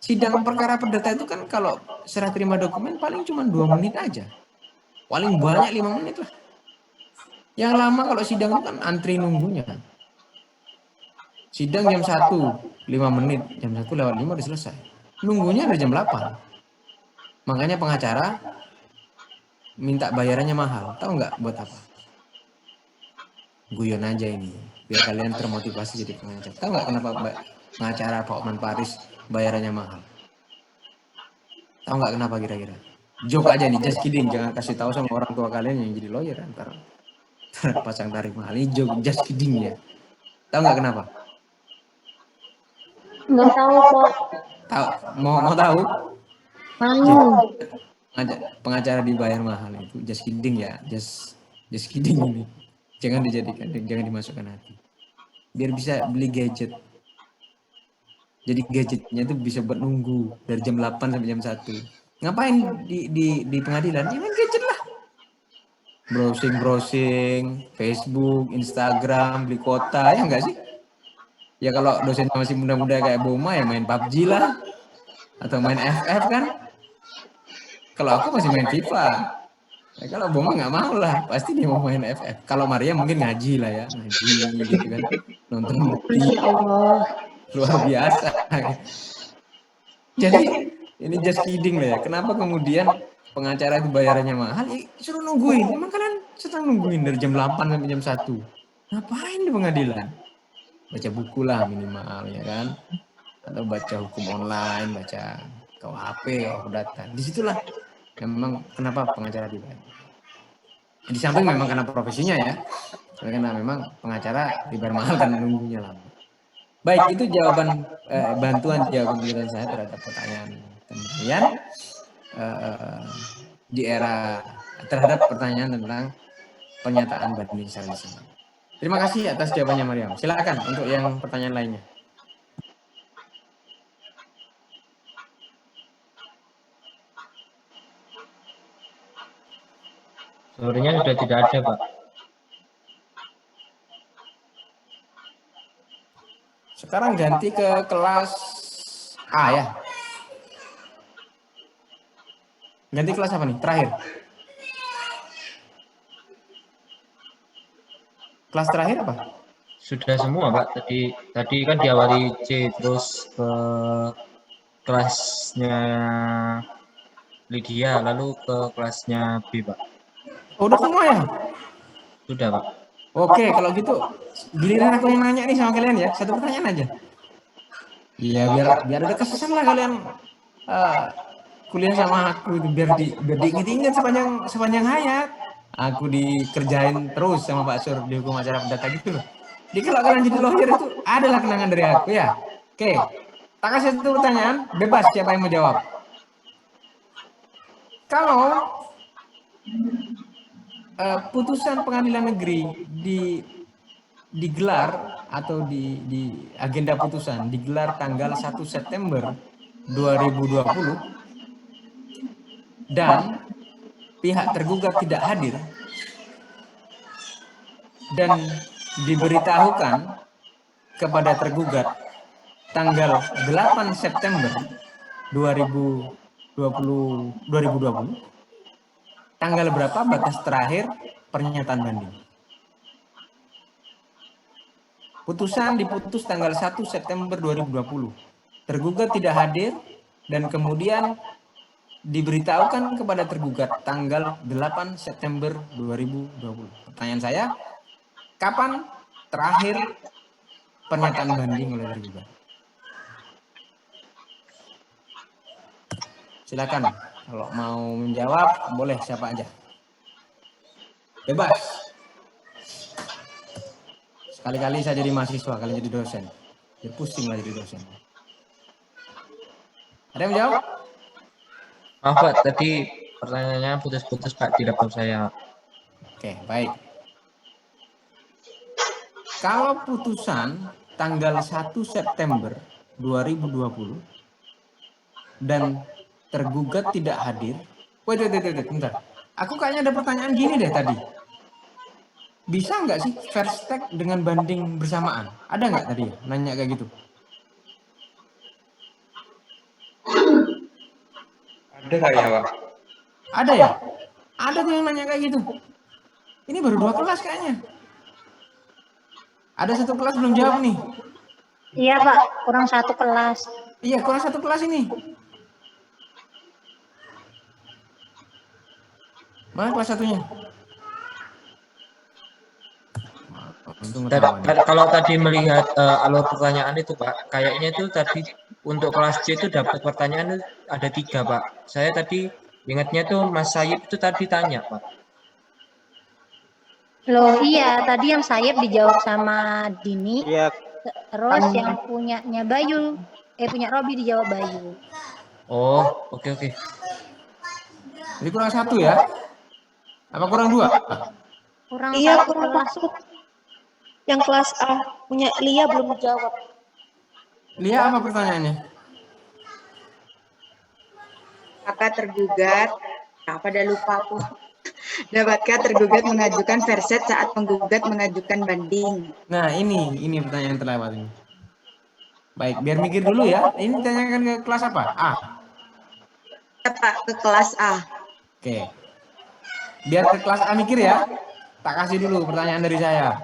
Sidang perkara perdata itu kan kalau serah terima dokumen paling cuma 2 menit aja. Paling banyak 5 menit lah. Yang lama kalau sidang itu kan antri nunggunya. Sidang jam 1, 5 menit. Jam 1 lewat 5 udah selesai. Nunggunya dari jam 8. Makanya pengacara minta bayarannya mahal. Tahu nggak buat apa? Guyon aja ini. Biar kalian termotivasi jadi pengacara. Tahu nggak kenapa pengacara Pak Otman Paris bayarannya mahal? Tahu nggak kenapa kira-kira? Joke aja nih, just kidding. Jangan kasih tahu sama orang tua kalian yang jadi lawyer. Ntar pasang tarik mahal. Ini joke, just kidding ya. Tahu nggak kenapa? Nggak tahu kok. Tahu? Mau tahu? Mau. Pengacara dibayar mahal itu just kidding ya, just kidding ini. Jangan dijadikan, jangan dimasukkan hati. Biar bisa beli gadget. Jadi gadgetnya itu bisa buat nunggu dari jam 8 sampai jam 1. Ngapain di pengadilan? Ya main gadget lah. Browsing, Facebook, Instagram, beli kota, ya enggak sih? Ya kalau dosennya masih muda-muda kayak Boma ya main PUBG lah. Atau main FF kan? Kalau aku masih main FIFA. Ya, kalau Boma nggak mau lah, pasti dia mau main FF. Kalau Maria mungkin ngaji lah ya, ngaji gitu kan. Nonton bukti. Ya Allah. Luar biasa. Jadi ini just kidding lah ya. Kenapa kemudian pengacara itu bayarannya mahal? Ya, suruh nungguin. Emang kalian sedang nungguin dari jam 8 sampai jam 1. Ngapain di pengadilan? Baca buku lah minimal ya kan. Atau baca hukum online, baca KUHP, data. Disitulah memang kenapa pengacara dibayar. Di samping memang karena profesinya ya. Karena memang pengacara dibayar mahal karena nunggunya lama. Baik, itu jawaban bantuan jawaban giliran saya terhadap pertanyaan teman-teman di era terhadap pertanyaan tentang pernyataan banding secara lisan. Terima kasih atas jawabannya Mariam. Silakan untuk yang pertanyaan lainnya. Sebenarnya sudah tidak ada, Pak. Sekarang ganti ke kelas A ya. Ganti kelas apa nih? Terakhir. Kelas terakhir apa? Sudah semua, Pak. Tadi kan diawali C terus ke kelasnya Lydia, lalu ke kelasnya B, Pak. Oh, udah semua ya? Sudah, Pak. Oke, kalau gitu giliran aku yang nanya nih sama kalian ya, satu pertanyaan aja. Iya, biar ada kesan lah kalian kuliah sama aku itu biar diingat-ingat sepanjang hayat. Aku dikerjain terus sama Pak Sur di hukum acara perdata gitu loh. Jadi kalau kalian jadi lawyer itu adalah kenangan dari aku ya. Oke, tak kasih satu pertanyaan, bebas siapa yang mau jawab. Kalau putusan pengadilan negeri digelar atau di agenda putusan digelar tanggal 1 September 2020 dan pihak tergugat tidak hadir dan diberitahukan kepada tergugat tanggal 8 September 2020 tanggal berapa batas terakhir pernyataan banding? Putusan diputus tanggal 1 September 2020. Tergugat tidak hadir dan kemudian diberitahukan kepada tergugat tanggal 8 September 2020. Pertanyaan saya, kapan terakhir pernyataan banding oleh tergugat? Silakan. Kalau mau menjawab, boleh siapa aja. Bebas. Sekali-kali saya jadi mahasiswa, kali jadi dosen. Jadi pusing lah jadi dosen. Ada yang menjawab? Maaf, Pak. Tadi pertanyaannya putus-putus, Pak, di laptop saya. Oke, baik. Kalau putusan tanggal 1 September 2020 dan tergugat tidak hadir. Wait, bentar. Aku kayaknya ada pertanyaan gini deh tadi. Bisa nggak sih first take dengan banding bersamaan? Ada nggak tadi nanya kayak gitu? Ada kayaknya, Pak. Ada ya? Ada tuh yang nanya kayak gitu. Ini baru 2 kelas kayaknya. Ada 1 kelas belum jawab nih. Iya Pak, kurang 1 kelas. Iya, kurang 1 kelas ini. Mana kelas satunya? Kalau tadi melihat alur pertanyaan itu, Pak, kayaknya itu tadi untuk kelas C itu dapat pertanyaan ada 3, Pak. Saya tadi ingatnya tuh Mas Sayib itu tadi tanya, Pak. Loh iya, tadi yang Sayep dijawab sama Dini. Iya. Terus yang punyanya Bayu, punya Robi dijawab Bayu. Oh, oke. Jadi kurang 1 ya? Apa kurang 2? Kurang Iya, satu kurang kelas. masuk. Yang kelas A punya Lia belum dijawab. Lia apa pertanyaannya? Apakah tergugat, nah, pada lupa aku. Dapatkah tergugat mengajukan verset saat penggugat mengajukan banding? Nah, ini pertanyaan terlewat ini. Baik, biar mikir dulu ya. Ini tanyakan ke kelas apa? A. Pak, ke kelas A. Oke. Biar ke kelas A mikir ya. Tak kasih dulu pertanyaan dari saya.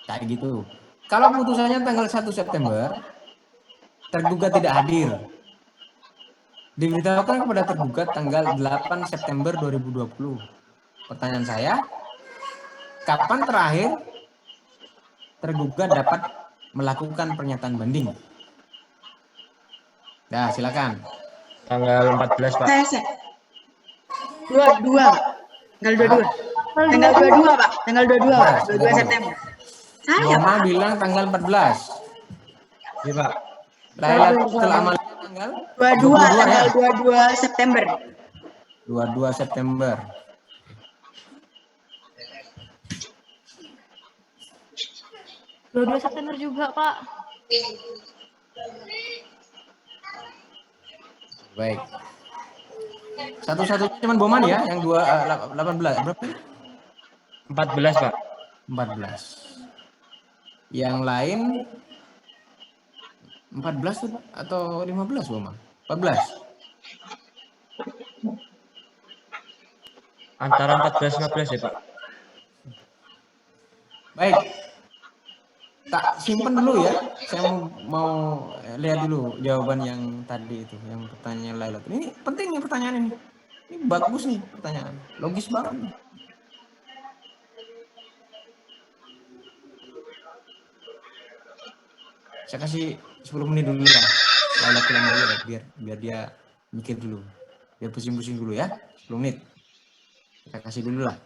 Kayak gitu. Kalau putusannya tanggal 1 September, tergugat tidak hadir. Diberitahukan kepada tergugat tanggal 8 September 2020. Pertanyaan saya, kapan terakhir tergugat dapat melakukan pernyataan banding? Dah, silakan. Tanggal 14, Pak. Saya. 22, Pak. Tanggal 22. Tanggal 22, Pak. Tanggal 22, Pak. 22 September. Saya, Mama Pak. bilang tanggal 14. Iya, Pak. Lailatul Amalia tanggal 22, 22 ya? tanggal 22 September. 22 September. Dua September juga, Pak. Baik. Satu-satunya cuman Boman ya, yang 18. Berapa? 14, Pak. 14. Yang lain 14 tuh, Pak, atau 15 Boman? 14. Antara 14 15 ya, Pak. Baik. Tak simpen dulu ya. Saya mau lihat dulu jawaban yang tadi itu, yang pertanyaan Lailat. Ini penting nih pertanyaan ini. Ini bagus nih pertanyaan. Logis banget nih. Saya kasih 10 menit dulu ya. Lailatul Amalia biar dia mikir dulu. Biar pusing-pusing dulu ya. 10 menit. Kita kasih dulu lah.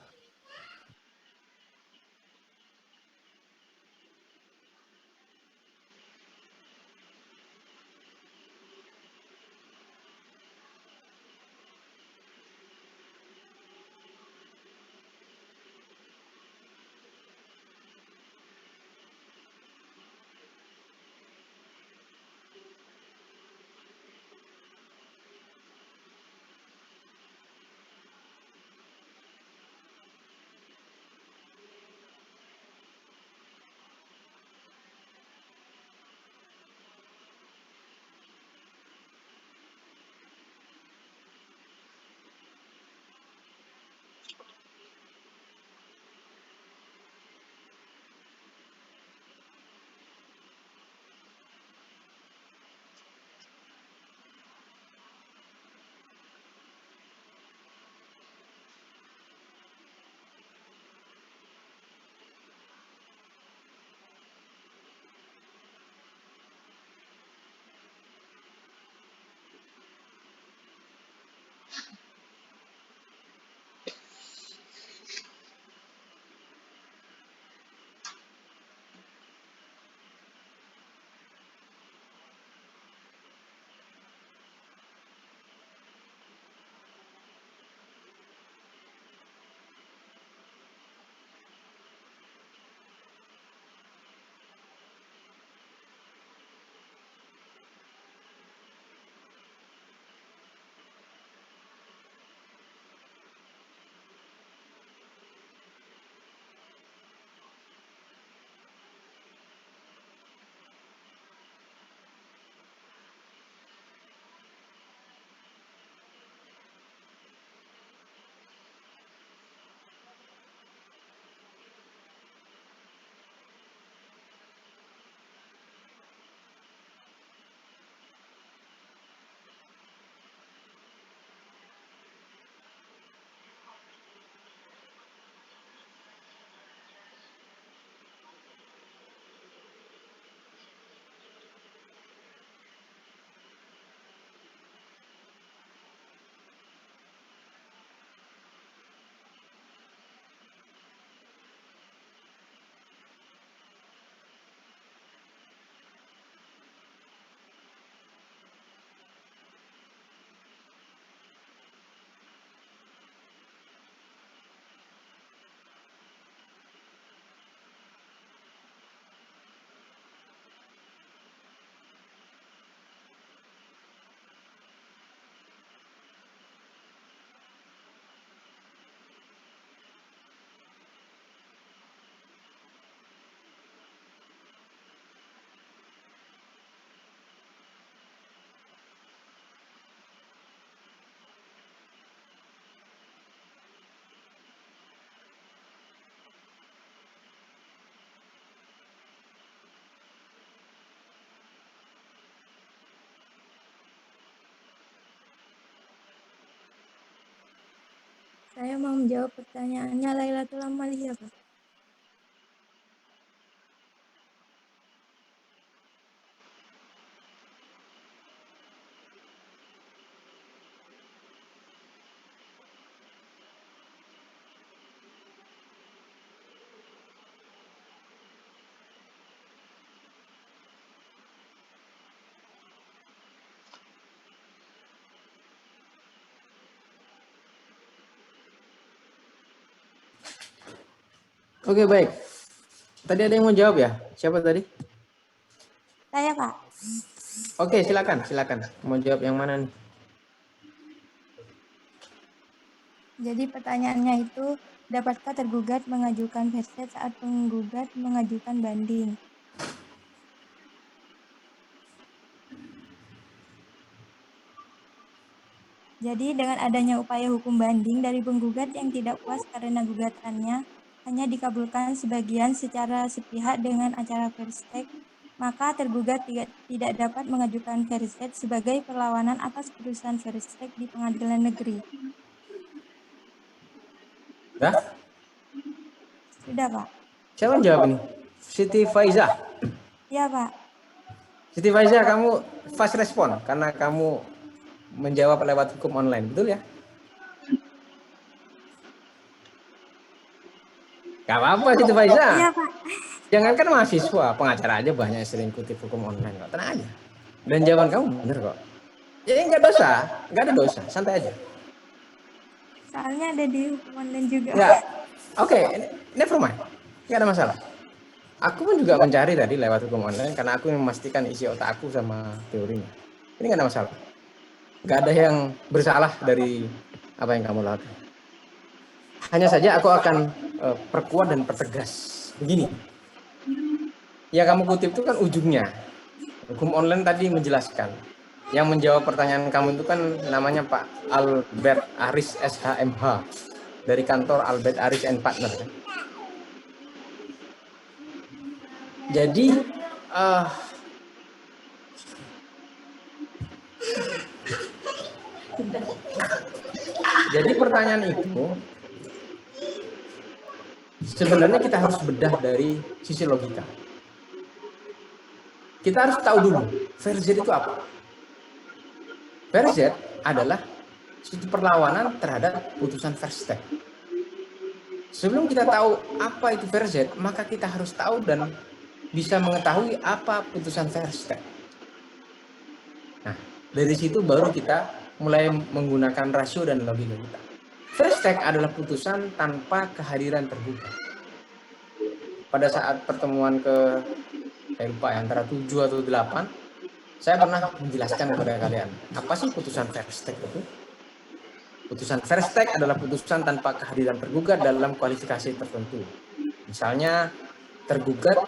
Saya mau menjawab pertanyaannya Lailatul Amalia, Pak. Oke, baik. Tadi ada yang mau jawab ya? Siapa tadi? Saya, Pak. Oke, silakan. Mau jawab yang mana nih? Jadi pertanyaannya itu, dapatkah tergugat mengajukan verset saat penggugat mengajukan banding? Jadi dengan adanya upaya hukum banding dari penggugat yang tidak puas karena gugatannya hanya dikabulkan sebagian secara sepihak dengan acara verstek, maka tergugat tidak dapat mengajukan verset sebagai perlawanan atas putusan verstek di pengadilan negeri. Dah? Sudah, Pak. Siapa yang jawab ini? Siti Faiza. Iya, Pak. Siti Faiza, kamu fast respon karena kamu menjawab lewat hukum online, betul ya? Gak apa-apa Siti Faiza. Iya, Pak. Jangankan mahasiswa, pengacara aja banyak yang sering kutip hukum online kok. Tenang aja. Dan jawaban kamu bener kok. Jadi nggak ada dosa, santai aja. Soalnya ada di hukum online juga. Ya, oke, never mind. Nggak ada masalah. Aku pun juga mencari tadi lewat hukum online karena aku yang memastikan isi otak aku sama teorinya. Ini nggak ada masalah. Nggak ada yang bersalah dari apa yang kamu lakukan. Hanya saja aku akan perkuat dan pertegas. Begini, ya kamu kutip itu kan ujungnya. Hukum online tadi menjelaskan. Yang menjawab pertanyaan kamu itu kan namanya Pak Albert Aris SHMH dari kantor Albert Aris and Partner. Kan? Jadi pertanyaan itu sebenarnya kita harus bedah dari sisi logika. Kita harus tahu dulu verzet itu apa. Verzet adalah suatu perlawanan terhadap putusan verstek. Sebelum kita tahu apa itu verzet, maka kita harus tahu dan bisa mengetahui apa putusan verstek. Nah, dari situ baru kita mulai menggunakan rasio dan logika kita. Verstek adalah putusan tanpa kehadiran tergugat. Pada saat pertemuan saya lupa ya, antara 7 atau 8, saya pernah menjelaskan kepada kalian, apa sih putusan verstek itu? Putusan verstek adalah putusan tanpa kehadiran tergugat dalam kualifikasi tertentu. Misalnya, tergugat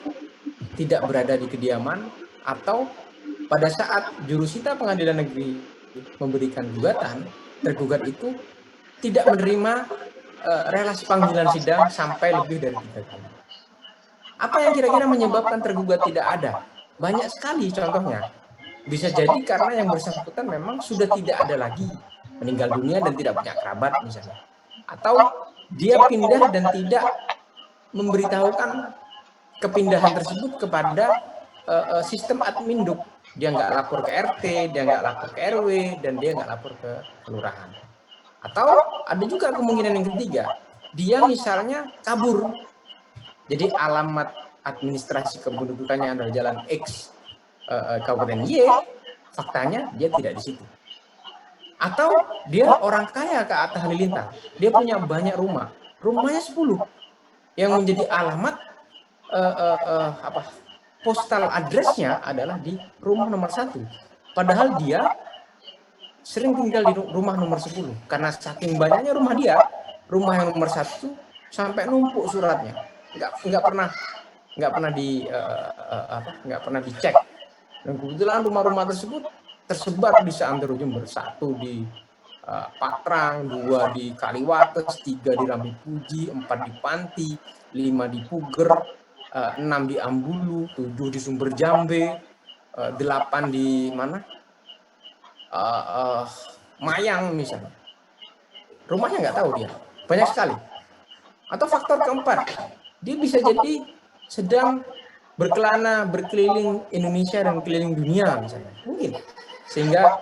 tidak berada di kediaman atau pada saat jurusita pengadilan negeri memberikan gugatan, tergugat itu tidak menerima relasi panggilan sidang sampai lebih dari 3 kali. Apa yang kira-kira menyebabkan tergugat tidak ada? Banyak sekali contohnya. Bisa jadi karena yang bersangkutan memang sudah tidak ada lagi, meninggal dunia dan tidak punya kerabat misalnya. Atau dia pindah dan tidak memberitahukan kepindahan tersebut kepada sistem admin duk. Dia nggak lapor ke RT, dia nggak lapor ke RW, dan dia nggak lapor ke kelurahan. Atau ada juga kemungkinan yang ketiga, dia misalnya kabur. Jadi alamat administrasi kependudukannya adalah jalan X, Kabupaten Y, faktanya dia tidak di situ. Atau dia orang kaya ke Atta Halilintar, dia punya banyak rumah, rumahnya 10, yang menjadi alamat postal addressnya adalah di rumah nomor 1. Padahal dia sering tinggal di rumah nomor 10 karena saking banyaknya rumah dia, rumah yang nomor 1 sampai numpuk suratnya, nggak pernah dicek. Dan kebetulan rumah-rumah tersebut tersebar di seantero Jember, 1 di Pakrang, 2 di Kaliwates, 3 di Rambi Puji, 4 di Panti, 5 di Puger, 6 di Ambulu, 7 di Sumber Jambe, 8 di mana? Mayang misalnya. Rumahnya nggak tahu dia. Banyak sekali. Atau faktor keempat, dia bisa jadi sedang berkelana, berkeliling Indonesia dan keliling dunia misalnya. Mungkin. Sehingga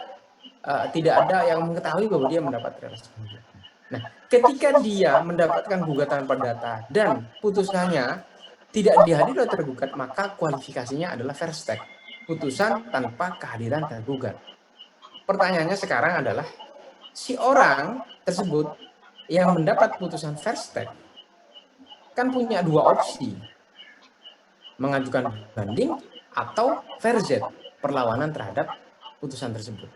tidak ada yang mengetahui bahwa dia mendapat relasi penggugat. Nah, ketika dia mendapatkan gugatan perdata dan putusannya tidak dihadiri oleh tergugat, maka kualifikasinya adalah verstek, putusan tanpa kehadiran tergugat. Pertanyaannya sekarang adalah, si orang tersebut yang mendapat putusan verstek kan punya dua opsi, mengajukan banding atau verzet, perlawanan terhadap putusan tersebut.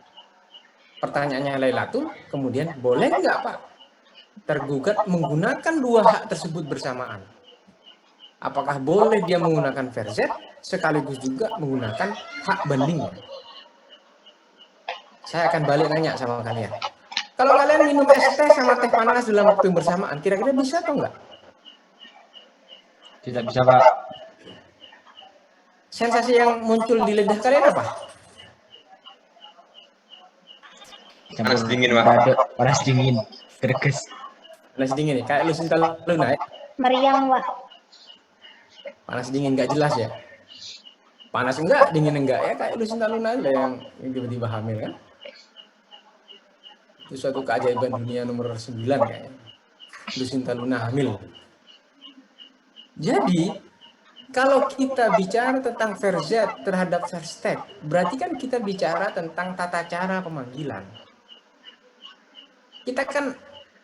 Pertanyaannya Lailatul, kemudian boleh nggak Pak tergugat menggunakan dua hak tersebut bersamaan? Apakah boleh dia menggunakan verzet sekaligus juga menggunakan hak bandingnya? Saya akan balik nanya sama kalian. Kalau kalian minum es teh sama teh panas dalam waktu yang bersamaan, kira-kira bisa atau enggak? Tidak bisa, Pak. Sensasi yang muncul di lidah kalian apa? Panas dingin, Pak. Panas dingin. Greges. Panas dingin nih, kayak Lucinta Luna ya? Meriang, Wak. Panas dingin nggak jelas ya? Panas enggak, dingin enggak ya? Kayak Lucinta Luna aja yang tiba-tiba hamil kan? Itu suatu keajaiban dunia nomor 9 kayaknya. Lucinta Luna hamil. Jadi, kalau kita bicara tentang verzet terhadap verstek, berarti kan kita bicara tentang tata cara pemanggilan. Kita kan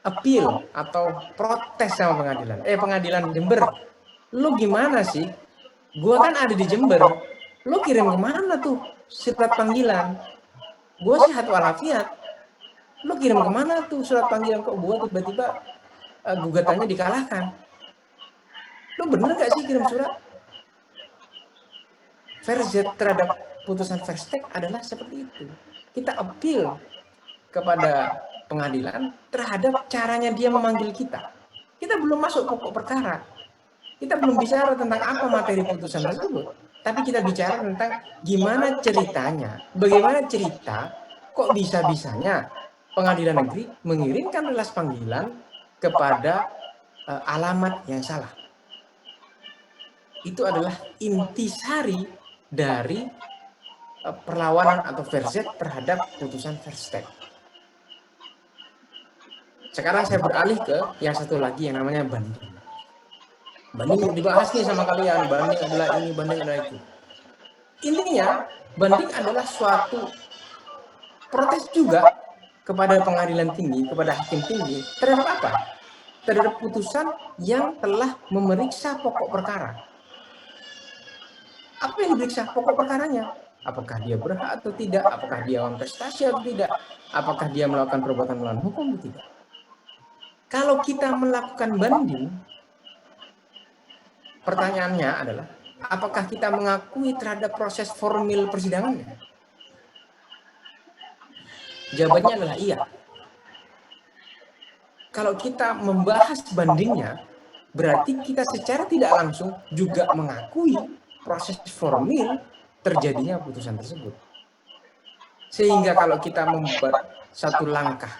appeal atau protes sama pengadilan. Pengadilan Jember, lu gimana sih? Gua kan ada di Jember, lu kirim kemana tuh surat panggilan? Gua sehat walafiat, lu kirim kemana tuh surat panggilan? Kok gua tiba-tiba gugatannya dikalahkan? Lu bener gak sih kirim surat? Verzet terhadap putusan verstek adalah seperti itu. Kita appeal kepada pengadilan terhadap caranya dia memanggil kita. Kita belum masuk pokok perkara. Kita belum bicara tentang apa materi putusan tersebut. Tapi kita bicara tentang gimana ceritanya. Bagaimana cerita kok bisa-bisanya pengadilan negeri mengirimkan relas panggilan kepada alamat yang salah. Itu adalah intisari dari perlawanan atau verzet terhadap putusan verstek. Sekarang saya beralih ke yang satu lagi yang namanya banding. Banding dibahas nih sama kalian, banding adalah ini, banding adalah itu. Intinya, banding adalah suatu protes juga kepada pengadilan tinggi, kepada hakim tinggi, terhadap apa? Terhadap putusan yang telah memeriksa pokok perkara. Apa yang diperiksa pokok perkaranya? Apakah dia berhak atau tidak? Apakah dia kontestasi atau tidak? Apakah dia melakukan perbuatan melawan hukum atau tidak? Kalau kita melakukan banding, pertanyaannya adalah, apakah kita mengakui terhadap proses formil persidangannya? Jawabannya adalah iya. Kalau kita membahas bandingnya, berarti kita secara tidak langsung juga mengakui proses formil terjadinya putusan tersebut. Sehingga kalau kita membuat satu langkah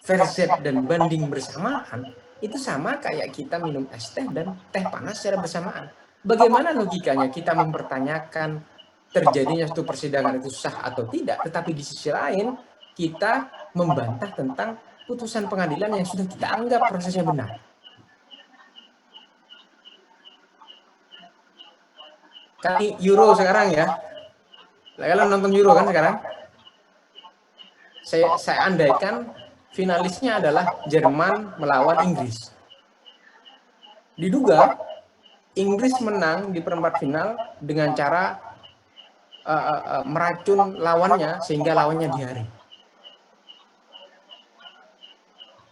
verzet dan banding bersamaan, itu sama kayak kita minum es teh dan teh panas secara bersamaan. Bagaimana logikanya kita mempertanyakan terjadinya suatu persidangan itu sah atau tidak, tetapi di sisi lain kita membantah tentang putusan pengadilan yang sudah kita anggap prosesnya benar. Kali Euro sekarang ya, kalian nonton Euro kan sekarang? Saya andaikan finalisnya adalah Jerman melawan Inggris. Diduga Inggris menang di perempat final dengan cara meracun lawannya sehingga lawannya diare.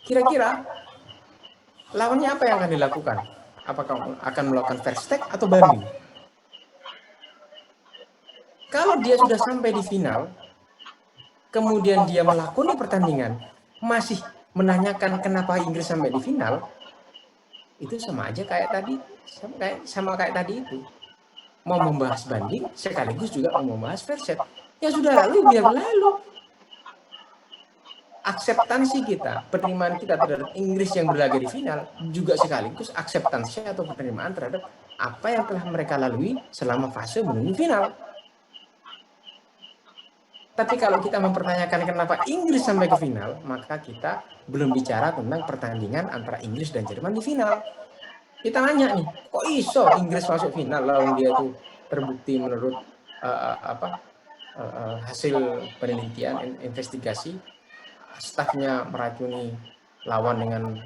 Kira-kira lawannya apa yang akan dilakukan? Apakah akan melakukan verstek atau banding? Kalau dia sudah sampai di final, kemudian dia melakoni pertandingan, masih menanyakan kenapa Inggris sampai di final, itu sama aja kayak tadi, sama kayak tadi itu. Mau membahas banding, sekaligus juga mau membahas verset. Ya sudah lalu, biar lalu. akseptansi kita, penerimaan kita terhadap Inggris yang berlaga di final juga sekaligus akseptansi atau penerimaan terhadap apa yang telah mereka lalui selama fase menuju final. Tapi kalau kita mempertanyakan kenapa Inggris sampai ke final, maka kita belum bicara tentang pertandingan antara Inggris dan Jerman di final. Kita nanya nih, kok iso Inggris masuk final lawan dia itu terbukti menurut hasil penelitian investigasi stafnya meracuni lawan dengan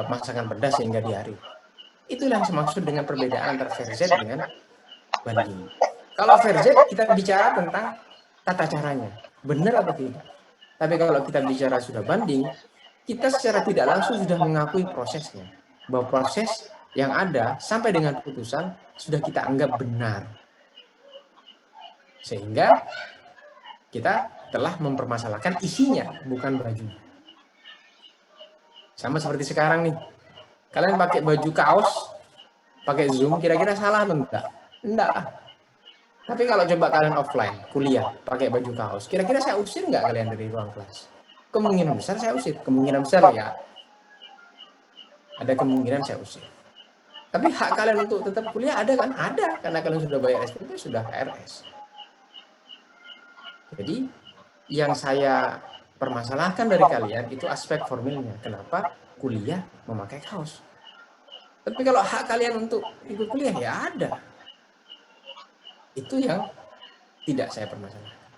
masakan pedas sehingga diare. Itulah yang dimaksud dengan perbedaan antara Verzet dengan banding. Kalau Verzet kita bicara tentang tata caranya, benar atau tidak. Tapi kalau kita bicara sudah banding, kita secara tidak langsung sudah mengakui prosesnya, bahwa proses yang ada sampai dengan putusan sudah kita anggap benar. Sehingga kita telah mempermasalahkan isinya, bukan baju. Sama seperti sekarang nih. Kalian pakai baju kaos, pakai Zoom, kira-kira salah atau enggak? Enggak. Tapi kalau coba kalian offline, kuliah, pakai baju kaos, kira-kira saya usir enggak kalian dari ruang kelas? Kemungkinan besar saya usir. Kemungkinan besar ya. Ada kemungkinan saya usir. Tapi hak kalian untuk tetap kuliah ada kan? Ada, karena kalian sudah bayar SPP, sudah KRS. Jadi, yang saya permasalahkan dari kalian itu aspek formilnya. Kenapa kuliah memakai kaos? Tapi kalau hak kalian untuk ikut kuliah ya ada. Itu yang tidak saya permasalahkan.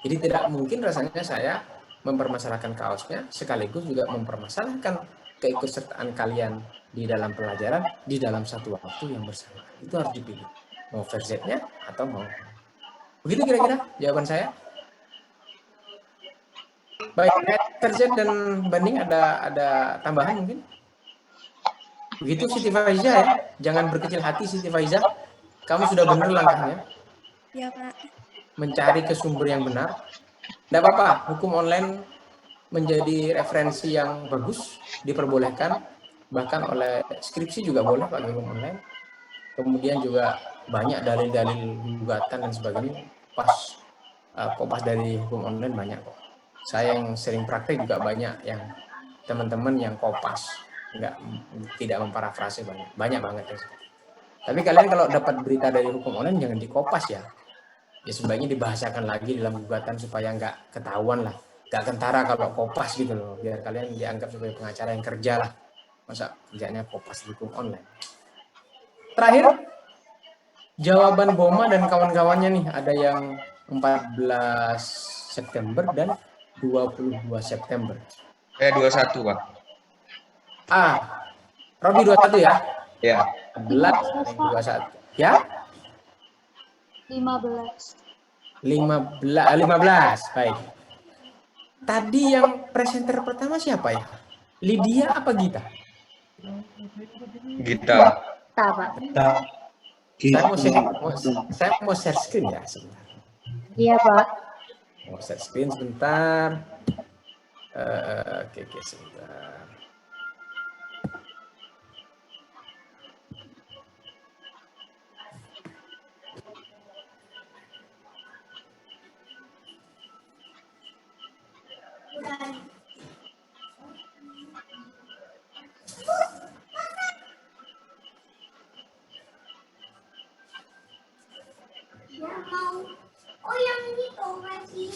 Jadi tidak mungkin rasanya saya mempermasalahkan kaosnya sekaligus juga mempermasalahkan keikutsertaan kalian di dalam pelajaran di dalam satu waktu yang bersamaan. Itu harus dipilih. Mau verzetnya atau mau. Begitu kira-kira jawaban saya. Baik, verzet dan banding ada tambahan mungkin? Begitu Siti Faiza ya. Jangan berkecil hati Siti Faiza. Kamu sudah benar langkahnya. Ya, Pak. Mencari ke sumber yang benar. Tidak apa-apa, hukum online menjadi referensi yang bagus, diperbolehkan. Bahkan oleh skripsi juga boleh pakai hukum online. Kemudian juga banyak dalil-dalil gugatan dan sebagainya. Kopas dari hukum online banyak kok. Saya yang sering praktek juga banyak yang teman-teman yang kopas. Tidak memparafrase banyak banget ya. Tapi kalian kalau dapat berita dari hukum online jangan dikopas ya. Ya sebaiknya dibahasakan lagi dalam gugatan supaya nggak ketahuan lah, nggak kentara kalau kopas gitu loh, biar kalian dianggap sebagai pengacara yang kerja lah, masa kerjanya kopas hukum online. Terakhir, jawaban Boma dan kawan-kawannya nih, ada yang 14 September dan 22 September. Saya 21, Pak. Robi 21 ya? Ya. 14 dan 21. Ya? 15. 15, baik. Tadi yang presenter pertama siapa ya? Lydia apa Gita? Gita. Saya mau share screen ya sebentar. Iya, Pak. Mau share screen sebentar. Oke, sebentar. Oh yang itu masih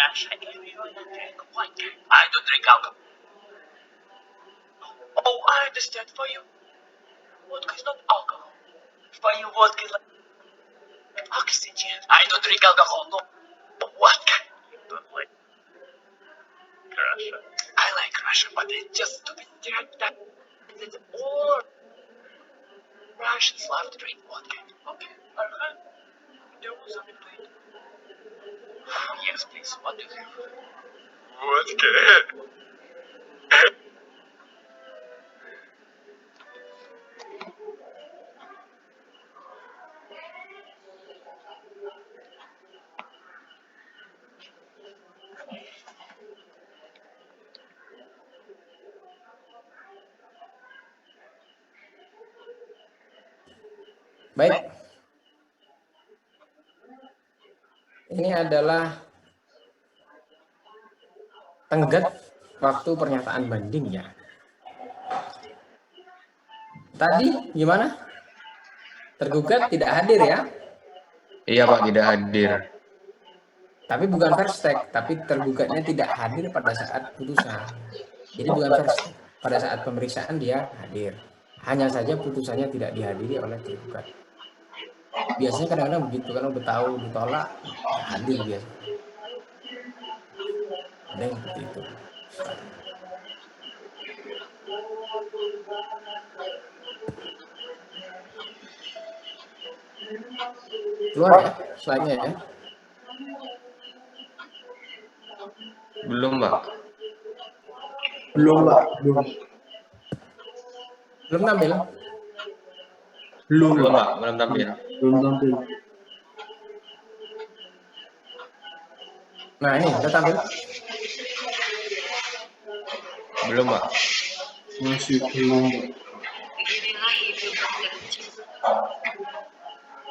Crash, I gave you an drink. Why can't I don't drink alcohol? Oh, I understand. For you, vodka is not alcohol. For you, vodka is like oxygen. I don't drink alcohol. No. Vodka. You don't like Russia. I like Russia, but it's just stupid drink that all Russians love to drink vodka. Okay, alright. There was a debate. Yes, please. What do you think? Vodka. Baik. Ini adalah tenggat waktu pernyataan banding ya. Tadi gimana? Tergugat tidak hadir ya? Iya Pak, tidak hadir. Tapi bukan first take, tapi tergugatnya tidak hadir pada saat putusan. Jadi bukan first take. Pada saat pemeriksaan dia hadir. Hanya saja putusannya tidak dihadiri oleh tergugat. Biasanya kadang-kadang begitu, kan udah tahu ditolak, hadir biasa. Ada yang seperti itu. Keluar ya slide-nya ya. Belum Pak. Belum Pak. Belum tampil. Belum Pak, belum tampil. Nah ini udah tampil. Belum Pak. Masih belum.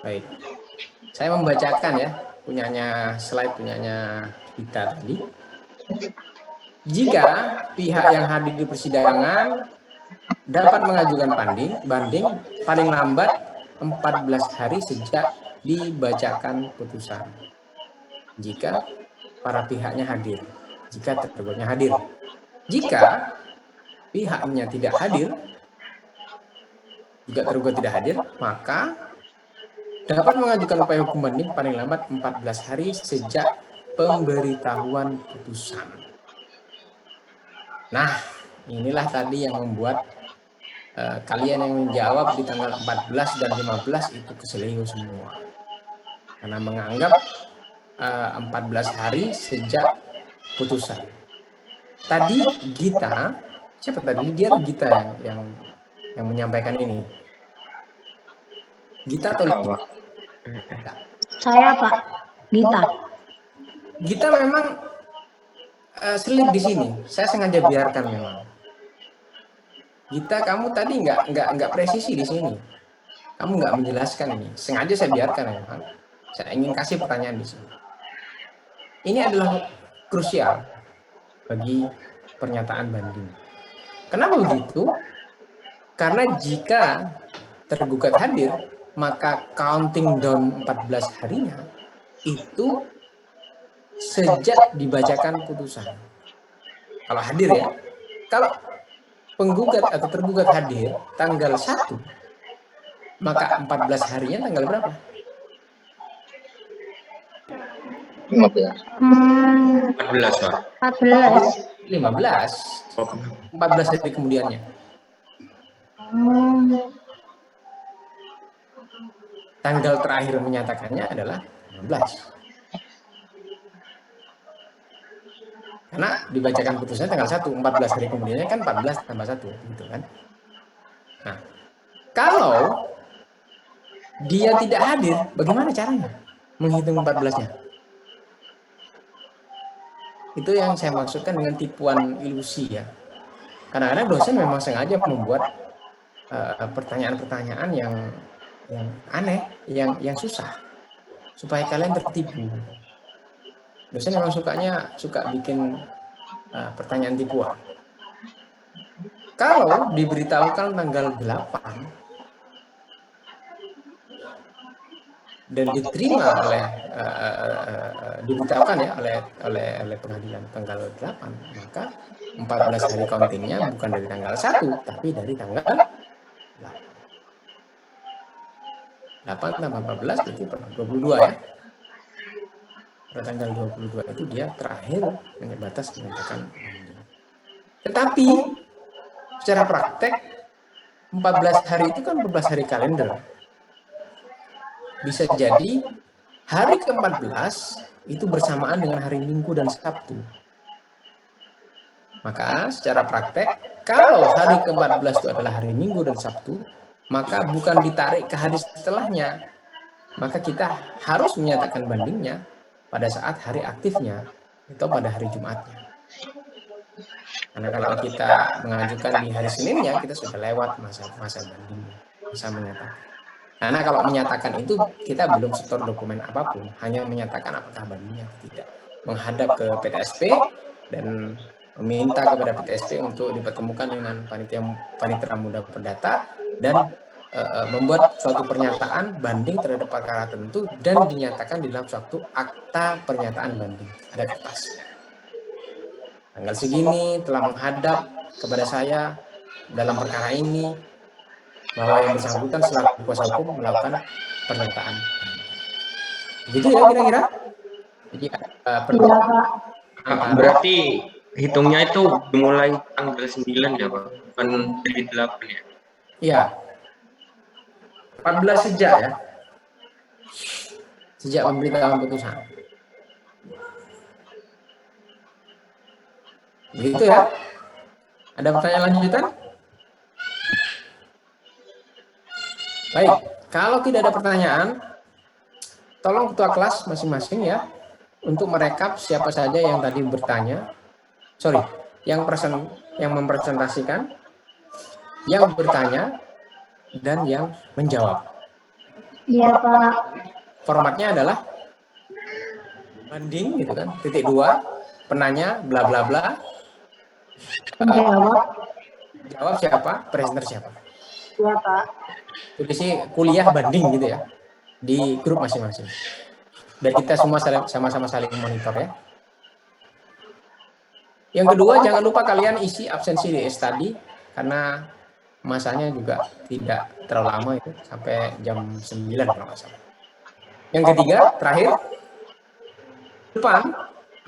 Baik. Saya membacakan ya punyanya slide punyanya kita tadi. Jika pihak yang hadir di persidangan dapat mengajukan banding paling lambat 14 hari sejak dibacakan putusan. Jika para pihaknya hadir, jika tergugatnya hadir. Jika pihaknya tidak hadir, jika tergugat tidak hadir, maka dapat mengajukan upaya hukum banding paling lambat 14 hari sejak pemberitahuan putusan. Nah, inilah tadi yang membuat kalian yang menjawab di tanggal 14 dan 15 itu keselio semua. Karena menganggap 14 hari sejak putusan. Tadi Gita, siapa tadi? Dia Gita yang menyampaikan ini. Gita atau Gita? Saya Pak, Gita. Gita memang selip di sini. Saya sengaja biarkan memang. Gita, kamu tadi nggak presisi di sini. Kamu nggak menjelaskan ini. Sengaja saya biarkan memang. Saya ingin kasih pertanyaan di sini. Ini adalah krusial bagi pernyataan banding. Kenapa begitu? Karena jika tergugat hadir, maka counting down 14 harinya itu sejak dibacakan putusan. Kalau hadir ya. Kalau penggugat atau tergugat hadir tanggal 1, maka 14 harinya tanggal berapa? 14 Pak. 14. 14 hari kemudiannya. Tanggal terakhir menyatakannya adalah 15. Karena dibacakan putusannya tanggal 1, 14 hari kemudiannya kan 14 tambah 1 gitu kan. Nah, kalau dia tidak hadir, bagaimana caranya menghitung 14-nya? Itu yang saya maksudkan dengan tipuan ilusi ya. Kadang-kadang dosen memang sengaja membuat pertanyaan-pertanyaan yang aneh, yang susah, supaya kalian tertipu. Dosen memang suka bikin pertanyaan tipuan. Kalau diberitahukan tanggal 8, dan diterima oleh diberitahukan ya oleh pengadilan tanggal 8, maka 14 hari countingnya bukan dari tanggal 1 tapi dari tanggal 8 tambah 14 berarti 22 ya. Pada tanggal 22 itu dia terakhir batas menyatakan banding. Tetapi secara praktek 14 hari itu kan 14 hari kalender. Bisa jadi hari ke-14 itu bersamaan dengan hari Minggu dan Sabtu. Maka secara praktek kalau hari ke-14 itu adalah hari Minggu dan Sabtu, maka bukan ditarik ke hari setelahnya. Maka kita harus menyatakan bandingnya pada saat hari aktifnya atau pada hari Jumatnya. Karena kalau kita mengajukan di hari Seninnya, kita sudah lewat masa bandingnya, masa menyatakan. Karena kalau menyatakan itu kita belum setor dokumen apapun, hanya menyatakan apakah bandingnya atau tidak. Menghadap ke PTSP dan meminta kepada PTSP untuk dipertemukan dengan panitera muda perdata dan membuat suatu pernyataan banding terhadap perkara tertentu dan dinyatakan di dalam suatu akta pernyataan banding. Ada kertas. Tanggal segini telah menghadap kepada saya dalam perkara ini bahwa yang bersangkutan selaku kuasa hukum melakukan pernyataan. Begitu ya kira-kira? Jadi berarti hitungnya itu dimulai tanggal 9 ya Pak, bukan dari 8 ya? Iya. 14 sejak ya. Sejak pemberitahuan putusan. Begitu ya. Ada pertanyaan lanjutan? Baik, kalau tidak ada pertanyaan, tolong ketua kelas masing-masing ya untuk merekap siapa saja yang tadi bertanya. Sorry, yang mempresentasikan, yang bertanya, dan yang menjawab. Iya Pak. Formatnya adalah banding gitu kan, titik 2, penanya bla bla bla. Jawab siapa, presenter siapa. Iya Pak. Tulisnya kuliah banding gitu ya di grup masing-masing. Biar kita semua sama-sama saling monitor ya. Yang kedua, jangan lupa kalian isi absensi di study karena masanya juga tidak terlalu lama itu sampai jam 9 kalau nggak salah. Yang ketiga, terakhir, depan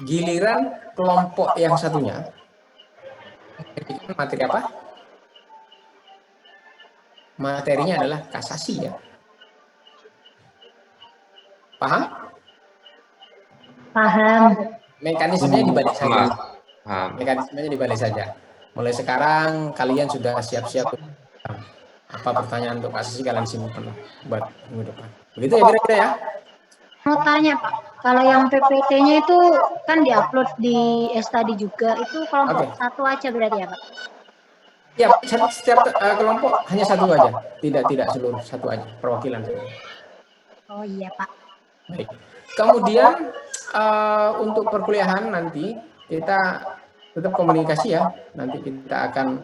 giliran kelompok yang satunya. Materi apa? Materinya adalah kasasi ya. Paham? Paham. Mekanismenya dibalik saja. Mekanismenya dibalik saja. Mulai sekarang kalian sudah siap-siap apa pertanyaan untuk kasasi kalian simpan buat minggu depan. Begitu ya kira-kira ya? Mau tanya Pak, kalau yang PPT-nya itu kan diupload di study juga, itu kelompok satu aja berarti ya Pak? Ya, setiap kelompok hanya satu aja, tidak seluruh, satu aja, perwakilan saja. Oh iya Pak. Baik. Kemudian untuk perkuliahan nanti kita tetap komunikasi ya. Nanti kita akan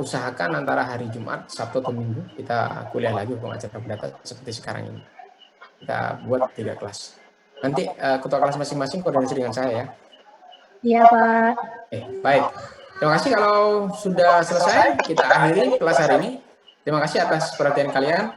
usahakan antara hari Jumat, Sabtu atau Minggu kita kuliah lagi hukum acara perdata seperti sekarang ini. Kita buat 3 kelas. Nanti ketua kelas masing-masing koordinasi dengan saya ya. Iya Pak. Baik. Terima kasih kalau sudah selesai kita akhiri kelas hari ini. Terima kasih atas perhatian kalian.